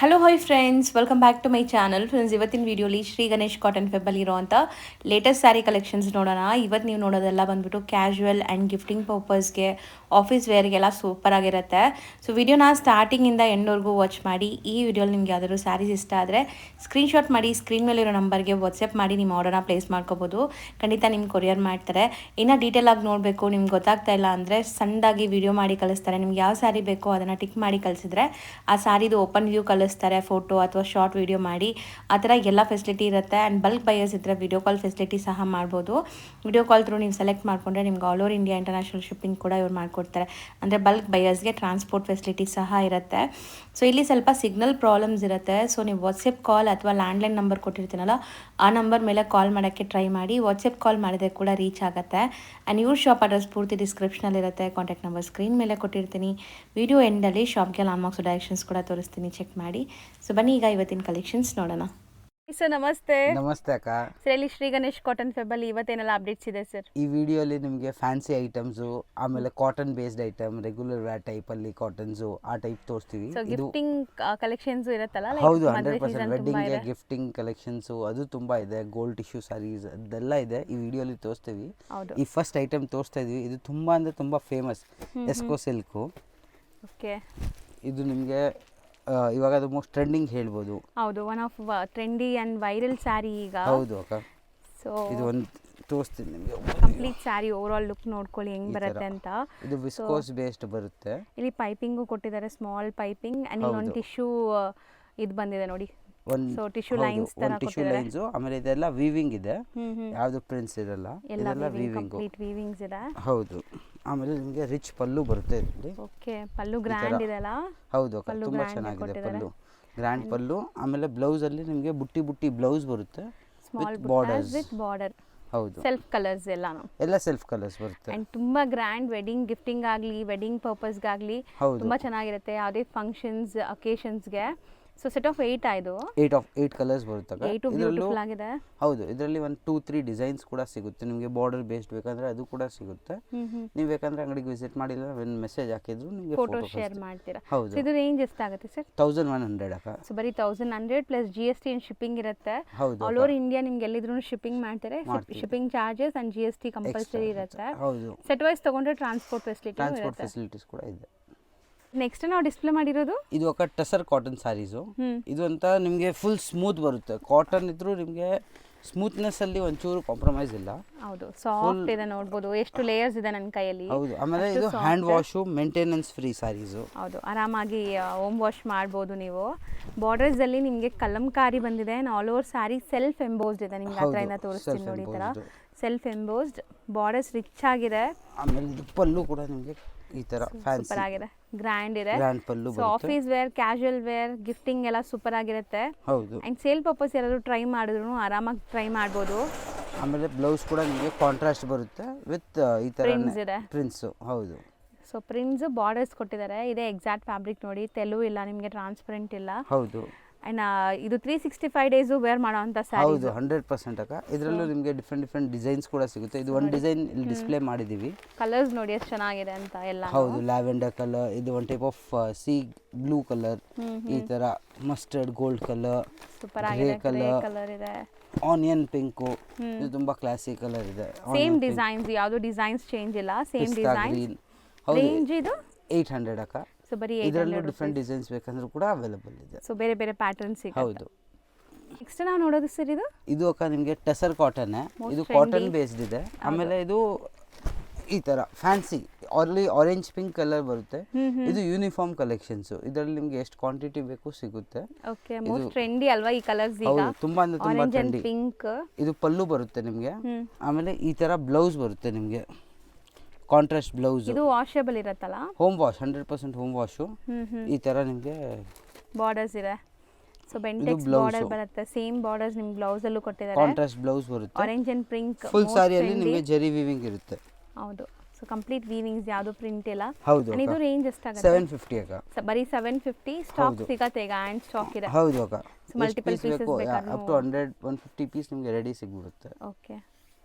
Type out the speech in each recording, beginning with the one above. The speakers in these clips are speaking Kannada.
Hello hi friends, welcome back to my channel. Friends, ಇವತ್ತಿನ ವಿಡಿಯೋಲಿ ಶ್ರೀ ಗಣೇಶ್ ಕಾಟನ್ ಫೆಬ್ಬಲ್ಲಿ ಇರೋವಂಥ ಲೇಟೆಸ್ಟ್ ಸ್ಯಾರಿ ಕಲೆಕ್ಷನ್ಸ್ ನೋಡೋಣ. ಇವತ್ತು ನೀವು ನೋಡೋದೆಲ್ಲ ಬಂದ್ಬಿಟ್ಟು ಕ್ಯಾಶುವಲ್ ಆ್ಯಂಡ್ ಗಿಫ್ಟಿಂಗ್ ಪರ್ಪಸ್ಗೆ, ಆಫೀಸ್ ವೇರ್ಗೆಲ್ಲ ಸೂಪರ್ ಆಗಿರುತ್ತೆ. ಸೊ ವಿಡಿಯೋನ ಸ್ಟಾರ್ಟಿಂಗಿಂದ ಎಂಡ್ವರೆಗೂ ವಾಚ್ ಮಾಡಿ. ಈ ವಿಡಿಯೋಲಿ ನಿಮ್ಗೆ ಯಾವ್ದಾದ್ರು ಸ್ಯಾರೀಸ್ ಇಷ್ಟ ಆದರೆ ಸ್ಕ್ರೀನ್ಶಾಟ್ ಮಾಡಿ ಸ್ಕ್ರೀನ್ ಮೇಲಿರೋ ನಂಬರ್ಗೆ ವಾಟ್ಸಪ್ ಮಾಡಿ ನಿಮ್ಮ ಆರ್ಡರ್ನ ಪ್ಲೇಸ್ ಮಾಡ್ಕೋಬೋದು. ಖಂಡಿತ ನಿಮ್ಗೆ ಕೊರಿಯರ್ ಮಾಡ್ತಾರೆ. ಇನ್ನು ಡೀಟೇಲ್ ಆಗಿ ನೋಡಬೇಕು, ನಿಮ್ಗೆ ಗೊತ್ತಾಗ್ತಾ ಇಲ್ಲ ಅಂದರೆ ಸಣ್ಣದಾಗಿ ವಿಡಿಯೋ ಮಾಡಿ ಕಳಿಸ್ತಾರೆ. ನಿಮ್ಗೆ ಯಾವ ಸ್ಯಾರಿ ಬೇಕೋ ಅದನ್ನು ಟಿಕ್ ಮಾಡಿ ಕಳಿಸಿದ್ರೆ ಆ ಸ್ಯಾರಿದು ಓಪನ್ ವ್ಯೂ ಕಳಿಸ್ತಾರೆ, ಫೋಟೋ ಅಥವಾ ಶಾರ್ಟ್ ವಿಡಿಯೋ ಮಾಡಿ. ಆ ಥರ ಎಲ್ಲ ಫೆಸಿಲಿಟಿ ಇರುತ್ತೆ. ಆ್ಯಂಡ್ ಬಲ್ಕ್ ಬೈಯರ್ಸ್ ಇದ್ದರೆ ವಿಡಿಯೋ ಕಾಲ್ ಫೆಸಿಲಿಟಿ ಸಹ ಮಾಡ್ಬೋದು. ವಿಡಿಯೋ ಕಾಲ್ ಥ್ರೂ ನೀವು ಸೆಲೆಕ್ಟ್ ಮಾಡಿಕೊಂಡ್ರೆ ನಿಮ್ಗೆ all over India international shipping ಕೂಡ ಇವ್ರು ಮಾಡಿಕೊಡ್ತಾರೆ. ಅಂದರೆ ಬಲ್ಕ್ ಬೈಯರ್ಸ್ಗೆ ಟ್ರಾನ್ಸ್ಪೋರ್ಟ್ ಫೆಸಿಲಿಟಿ ಸಹ ಇರುತ್ತೆ. ಸೊ ಇಲ್ಲಿ ಸ್ವಲ್ಪ ಸಿಗ್ನಲ್ ಪ್ರಾಬ್ಲಮ್ಸ್ ಇರುತ್ತೆ. ಸೊ ನೀವು ವಾಟ್ಸಪ್ ಕಾಲ್ ಅಥವಾ ಲ್ಯಾಂಡ್ಲೈನ್ ನಂಬರ್ ಕೊಟ್ಟಿರ್ತೀನಲ್ಲ, ಆ ನಂಬರ್ ಮೇಲೆ ಕಾಲ್ ಮಾಡೋಕ್ಕೆ ಟ್ರೈ ಮಾಡಿ. ವಾಟ್ಸಪ್ ಕಾಲ್ ಮಾಡಿದ್ರೆ ಕೂಡ ರೀಚ್ ಆಗುತ್ತೆ. ಆ್ಯಂಡ್ ಇವ್ರ ಶಾಪ್ ಅಡ್ರೆಸ್ ಪೂರ್ತಿ ಡಿಸ್ಕ್ರಿಪ್ಷನಲ್ಲಿರುತ್ತೆ. ಕಾಂಟ್ಯಾಕ್ಟ್ ನಂಬರ್ ಸ್ಕ್ರೀನ್ ಮೇಲೆ ಕೊಟ್ಟಿರ್ತೀನಿ. ವಿಡಿಯೋ ಎಂಡಲ್ಲಿ ಶಾಪ್ಗೆ ಲಾನ್ಮಾರ್ಕ್ಸ್ ಡೈರೆಕ್ಷನ್ಸ್ ಕೂಡ ತೋರಿಸ್ತೀನಿ, ಚೆಕ್ ಮಾಡಿ. ಸೊ ಬನ್ನಿ ಈಗ ಇವತ್ತಿನ ಕಲೆಕ್ಷನ್ಸ್ ನೋಡೋಣ. ಸರ್ ನಮಸ್ತೆ. ನಮಸ್ತೆ ಅಕ್ಕ. ಸರ್ ಇಲ್ಲಿ ಶ್ರೀ ಗಣೇಶ್ ಕಾಟನ್ ಫೆಬ್ಬಲ್ಲಿ ಇವತ್ತೇನೆಲ್ಲ ಅಪ್ಡೇಟ್ಸ್ ಇದೆ ಸರ್? ಈ ವಿಡಿಯೋಲಿ ನಿಮಗೆ ಫ್ಯಾನ್ಸಿ ಐಟಮ್ಸು, ಆಮೇಲೆ cotton based item, regular wear ಟೈಪಲ್ಲಿ ಕಾಟನ್ಸು ಆ ಟೈಪ್ ತೋರಿಸ್ತೀವಿ. ಗಿಫ್ಟಿಂಗ್ ಕಲೆಕ್ಷನ್ಸ್ ಇರುತ್ತಲ್ಲ? ಹೌದು, 100% ವೆಡ್ಡಿಂಗ್ಗೆ ಗಿಫ್ಟಿಂಗ್ ಕಲೆಕ್ಷನ್ಸು ಅದು ತುಂಬ ಇದೆ. ಗೋಲ್ಡ್ ಟಿಶ್ಯೂ ಸ್ಯಾರೀಸ್ ಅದೆಲ್ಲ ಇದೆ, ಈ ವಿಡಿಯೋಲಿ ತೋರಿಸ್ತೀವಿ. ಈ ಫಸ್ಟ್ ಐಟಮ್ ತೋರಿಸ್ತಾ ಇದೀವಿ. ಇದು ತುಂಬ ಅಂದರೆ ತುಂಬ ಫೇಮಸ್ ಎಸ್ಕೋ ಸಿಲ್ಕು. ಓಕೆ, ಇದು ನಿಮಗೆ ಇವಾಗ ಅದು ಮೋಸ್ಟ್ ಟ್ರೆಂಡಿಂಗ್ ಹೇಳ್ಬೋದು. ಹೌದು, one of trendy and viral sari ಈಗ. ಹೌದು ಅಕ್ಕ. ಸೊ ಇದು ಒಂದು ತೋರಿಸ್ತೀನಿ ನಿಮಗೆ. Complete sari over all look ನೋಡ್ಕೊಳ್ಳಿ ಹೆಂಗ್ ಬರುತ್ತೆ ಅಂತ. ಇದು ವಿಸ್ಕೋಸ್ ಬೇಸ್ಡ್ ಬರುತ್ತೆ. ಇಲ್ಲಿ ಪೈಪಿಂಗು ಕೊಟ್ಟಿದ್ದಾರೆ, ಸ್ಮಾಲ್ ಪೈಪಿಂಗ್. ಆ್ಯಂಡ್ ಇಲ್ಲೊಂದು ಟಿಶ್ಯೂ ಇದು ಬಂದಿದೆ ನೋಡಿ. ಸೊ ಟಿಶ್ಯೂ ಲೈನ್ಸ್ ತರ ಟಿಶ್ಯೂ ಲೈನ್ಸ್. ಆಮೇಲೆ ಇದೆಲ್ಲ ವೀವಿಂಗ್ ಇದೆ, ಯಾವುದು ಪ್ರಿಂಟ್ಸ್ ಇರಲ್ಲ, ಇದೆಲ್ಲ ವೀವಿಂಗ್, ಕಂಪ್ಲೀಟ್ ವೀವಿಂಗ್ಸ್ ಇದೆ. ಹೌದು. ಆಮೇಲೆ ನಿಮಗೆ ರಿಚ್ ಪಲ್ಲು ಬರುತ್ತೆ ಇದರಲ್ಲಿ. ಓಕೆ, ಪಲ್ಲು ಗ್ರ್ಯಾಂಡ್ ಇದೆ ಅಲ್ಲ? ಹೌದು ಅಕ್ಕ, ತುಂಬಾ ಚೆನ್ನಾಗಿದೆ ಪಲ್ಲು, ಗ್ರ್ಯಾಂಡ್ ಪಲ್ಲು. ಆಮೇಲೆ ಬ್ಲೌಸ್ ಅಲ್ಲಿ ನಿಮಗೆ ಬುಟ್ಟಿ ಬುಟ್ಟಿ ಬ್ಲೌಸ್ ಬರುತ್ತೆ, ಸ್ಮಾಲ್ ಬಾರ್ಡರ್ಸ್ ವಿತ್ ಬಾರ್ಡರ್. ಹೌದು, ಸೆಲ್ಫ್ ಕಲರ್ಸ್ ಎಲ್ಲ ಸೆಲ್ಫ್ ಕಲರ್ಸ್ ಬರುತ್ತೆ. ಅಂಡ್ ತುಂಬಾ ಗ್ರ್ಯಾಂಡ್ ವೆಡ್ಡಿಂಗ್ ಗಿಫ್ಟಿಂಗ್ ಆಗಲಿ, ವೆಡ್ಡಿಂಗ್ ಪರ್ಪಸ್ಗಾಗಲಿ ತುಂಬಾ ಚೆನ್ನಾಗಿರುತ್ತೆ. ಯಾವುದೇ ಫಂಕ್ಷನ್ಸ್ ಅಕೇಶನ್ಸ್ಗೆ. ಸೊ ಸೆಟ್ ಆಫ್ 8 ಆಯ್ತು. 8 ಕಲರ್ಸ್ ಬರುತ್ತೆ. ಬ್ಯೂಟಿಫುಲ್ ಆಗಿದೆ. ಹೌದು, ಇದರಲ್ಲಿ 1 2 3 ಡಿಸೈನ್ಸ್ ಕೂಡ ಸಿಗುತ್ತೆ ನಿಮಗೆ. ಬಾರ್ಡರ್ ಬೇಸ್ಡ್ ಬೇಕಂದ್ರೆ ಅದು ಕೂಡ ಸಿಗುತ್ತೆ. ನೀವು ಬೇಕಂದ್ರೆ ಅಂಗಡಿಗೆ ವಿಸಿಟ್ ಮಾಡಿಲ್ಲ, ಮೆಸೇಜ್ ಹಾಕಿದ್ರು ನಿಮಗೆ ಫೋಟೋ ಶೇರ್ ಮಾಡ್ತೀರಾ? ಹೌದು. ಇದು ರೇಂಜ್ ಎಷ್ಟಾಗುತ್ತೆ ಸರ್? 1100 ಅಕ್ಕ. ಸೊ ಬರೀ 1100 ಪ್ಲಸ್ GST ಅಂಡ್ ಶಿಪ್ಪಿಂಗ್ ಇರುತ್ತೆ. ಹೌದು, ಆಲ್ ಓವರ್ ಇಂಡಿಯಾ ನಿಮ್ಗೆ ಎಲ್ಲಿದ್ರು ಶಿಪ್ಪಿಂಗ್ ಮಾಡ್ತಾರೆ. Shipping charges and GST compulsory ಇರುತ್ತೆ. ಹೌದು, ಸೆಟ್ ವೈಸ್ ತಗೊಂಡ್ರೆ ಟ್ರಾನ್ಸ್ಪೋರ್ಟ್ ಫೆಸಿಲಿಟೀಸ್ ಕೂಡ ಇದೆ. ನೆಕ್ಸ್ಟ್ ನಾವು ಡಿಸ್ಪ್ಲೇ ಮಾಡಿರೋದು ಇದು ಅಕ್ಕ ಟಸರ್ ಕಾಟನ್ ಸ್ಯಾರೀಸು. ಇದು ಅಂತ ನಿಮಗೆ ಫುಲ್ ಸ್ಮೂತ್ ಬರುತ್ತೆ. ಕಾಟನ್ ಇದ್ರೂ ನಿಮಗೆ ಸ್ಮೂತ್ನೆಸ್ ಅಲ್ಲಿ ಒಂಚೂರು ಕಾಂಪ್ರಮೈಸ್ ಇಲ್ಲ. ಹೌದು, ಸಾಫ್ಟ್ ಇದೆ, ನೋಡಬಹುದು ಎಷ್ಟು ಲೇಯರ್ಸ್ ಇದೆ ನನ್ನ ಕೈಯಲ್ಲಿ. ಹೌದು, ಆಮೇಲೆ ಇದು hand wash, maintenance free saris. ಹೌದು, ಆರಾಮಾಗಿ ಹೋಮ್ ವಾಶ್ ಮಾಡ್ಬೋದು ನೀವು. ಬಾರ್ಡರ್ಸ್ ಅಲ್ಲಿ ನಿಮಗೆ ಕಲಂಕಾರಿ ಬಂದಿದೆ. All over sari self embossed ಇದೆ. ನಿಮ್ಗೆ ಹತ್ರ ಇಂದ ತೋರಿಸ್ತೀನಿ ನೋಡಿ, ಈ ತರ ಸೆಲ್ಫ್ ಎಂಬೋಸ್ಡ್ ಬಾರ್ಡರ್ಸ್ ರಿಚ್ ಆಗಿದೆ. ಆಮೇಲೆ ಇದು ಪಲ್ಲು ಕೂಡ ನಿಮಗೆ ಈ ತರ ಫ್ಯಾನ್ಸಿ ಸೂಪರ್ ಆಗಿದೆ, ಗ್ರ್ಯಾಂಡ್ ಇದೆ. ಗ್ರ್ಯಾಂಡ್ ಪಲ್ಲು ಬರುತ್ತೆ. Office wear, casual wear, gifting ಎಲ್ಲ ಸೂಪರ್ ಆಗಿರುತ್ತೆ. ಹೌದು, ಅಂಡ್ ಸೇಲ್ ಪರ್ಪಸ್ ಯಾರಾದರೂ ಟ್ರೈ ಮಾಡಿದ್ರು ಆರಾಮಾಗಿ ಟ್ರೈ ಮಾಡ್ಬೋದು. ಆಮೇಲೆ ಬ್ಲೌಸ್ ಕೂಡ ನಿಮಗೆ ಕಾಂಟ್ರಾಸ್ಟ್ ಬರುತ್ತೆ ವಿತ್ ಈ ತರ ಪ್ರಿಂಟ್ಸ್. ಹೌದು, ಸೊ ಪ್ರಿಂಟ್ಸ್ ಬಾರ್ಡರ್ಸ್ ಕೊಟ್ಟಿದ್ದಾರೆ. ಇದೇ ಎಕ್ಸಾಕ್ಟ್ ಫ್ಯಾಬ್ರಿಕ್ ನೋಡಿ, ತೆಲು ಇಲ್ಲ ನಿಮಗೆ, ಟ್ರಾನ್ಸ್ಪರೆಂಟ್ ಇಲ್ಲ. ಹೌದು. ಅಂಡ್ ಇದು 365 ಡೇಸ್ ವೇರ್ ಮಾಡೋಂಥ ಸ್ಯಾರಿ. ಹೌದು, 100% ಅಕ್ಕ. ಇದರಲ್ಲೂ ನಿಮಗೆ ಡಿಫ್ರೆಂಟ್ ಡಿಸೈನ್ಸ್ ಕೂಡ ಸಿಗುತ್ತೆ. ಇದು ಒಂದು ಡಿಸೈನ್ ಇಲ್ಲಿ ಡಿಸ್ಪ್ಲೇ ಮಾಡಿದೀವಿ. ಕಲರ್ಸ್ ನೋಡಿ ಎಷ್ಟು ಚೆನ್ನಾಗಿದೆ ಅಂತ ಎಲ್ಲ. ಹೌದು, ಲ್ಯಾವೆಂಡರ್ ಕಲರ್, ಇದು ಒಂದು type of C blue colour, ಈ ತರ ಮಸ್ಟರ್ಡ್ ಗೋಲ್ಡ್ ಕಲರ್, ಸೂಪರ್ ಆಗಿದೆ. ಕಲರ್ ಇದೆ, ಆನಿಯನ್ ಪಿಂಕು, ಇದು ತುಂಬಾ ಕ್ಲಾಸಿಕ್ ಕಲರ್ ಇದೆ. ಸೇಮ್ ಡಿಸೈನ್ಸ್, ಯಾವುದು ಡಿಸೈನ್ಸ್ ಚೇಂಜ್ ಇಲ್ಲ, ಸೇಮ್ ಡಿಸೈನ್. ರೇಂಜ್ ಇದು 800 ಅಕ್ಕ. ಸೊ ಬರೀ ಇದರಲ್ಲೂ ಡಿಫ್ರೆಂಟ್ ಡಿಸೈನ್ಸ್ ಬೇಕಂದ್ರೂ ಕೂಡ ಅವೈಲೇಬಲ್ ಇದೆ. ಸೊ ಬೇರೆ ಬೇರೆ ಪ್ಯಾಟರ್ನ್ಸ್ ಸಿಗುತ್ತೆ. ಹೌದು. ನೆಕ್ಸ್ಟ್ ನಾವು ನೋಡೋದು ಸರ್ ಇದು ಅಕ್ಕ ನಿಮಗೆ ಟಸರ್ ಕಾಟನ್. ಇದು ಕಾಟನ್ ಬೇಸ್ಡ್ ಇದೆ. ಆಮೇಲೆ ಇದು ಈ ತರ ಫ್ಯಾನ್ಸಿ ಆರೆಂಜ್ ಪಿಂಕ್ ಕಲರ್ ಬರುತ್ತೆ. ಇದು ಯೂನಿಫಾರ್ಮ್ ಕಲೆಕ್ಷನ್ಸ್. ಇದರಲ್ಲಿ ನಿಮಗೆ ಎಷ್ಟು ಕ್ವಾಂಟಿಟಿ ಬೇಕು ಸಿಗುತ್ತೆ. ಓಕೆ, ಮೋಸ್ಟ್ ಟ್ರೆಂಡಿ ಅಲ್ವಾ ಈ ಕಲರ್ಸ್ ಈಗ? ಹೌದು, ತುಂಬಾ ಅಂದ್ರೆ ತುಂಬಾ ಟ್ರೆಂಡಿ. ಪಿಂಕ್. ಇದು ಪಲ್ಲು ಬರುತ್ತೆ ನಿಮಗೆ. ಆಮೇಲೆ ಈ ತರ ಬ್ಲೌಸ್ ಬರುತ್ತೆ ನಿಮಗೆ, ಕಾಂಟ್ರಾಸ್ಟ್ ಬ್ಲೌಸ್. ಇದು ವಾಷಬಲ್ ಇರುತ್ತಲ್ಲ? Home wash, 100% home wash. ಈ ತರ ನಿಮಗೆ ಬಾರ್ಡರ್ಸ್ ಇದೆ. ಸೊ ಬೆಂಟೆಕ್ಸ್ ಬಾರ್ಡರ್ ಬರುತ್ತೆ. ಸೇಮ್ ಬಾರ್ಡರ್ಸ್ ನಿಮಗೆ ಬ್ಲೌಸ್ ಅಲ್ಲೂ ಕೊಟ್ಟಿದ್ದಾರೆ. ಕಾಂಟ್ರಾಸ್ಟ್ ಬ್ಲೌಸ್ ಬರುತ್ತೆ. ಆರೆಂಜ್ ಅಂಡ್ ಪಿಂಕ್ ಫುಲ್ ಸಾರಿಯಲ್ಲಿ ನಿಮಗೆ ಜರಿ ವೀವಿಂಗ್ ಇರುತ್ತೆ. ಹೌದು, ಸೊ ಕಂಪ್ಲೀಟ್ ವೀವಿಂಗ್ಸ್, ಯಾವುದು ಪ್ರಿಂಟ್ ಇಲ್ಲ. ಹೌದು, ಇದು ರೇಂಜ್ ಎಷ್ಟಾಗುತ್ತೆ? 750 ಅಕ್ಕ. ಬರೀ 750. ಸ್ಟಾಕ್ ಸಿಗುತ್ತೆ ಈಗ, ಆ್ಯಂಡ್ ಸ್ಟಾಕ್ ಇದೆ. ಹೌದು ಅಕ್ಕ. ಮಲ್ಟಿಪಲ್ ಪೀಸಸ್ ಬೇಕಾದ್ರೆ ಅಪ್ ಟು 100-150 ಪೀಸ್ ನಿಮಗೆ ರೆಡಿ ಸಿಗ್ಬಿಡುತ್ತೆ. ಓಕೆ,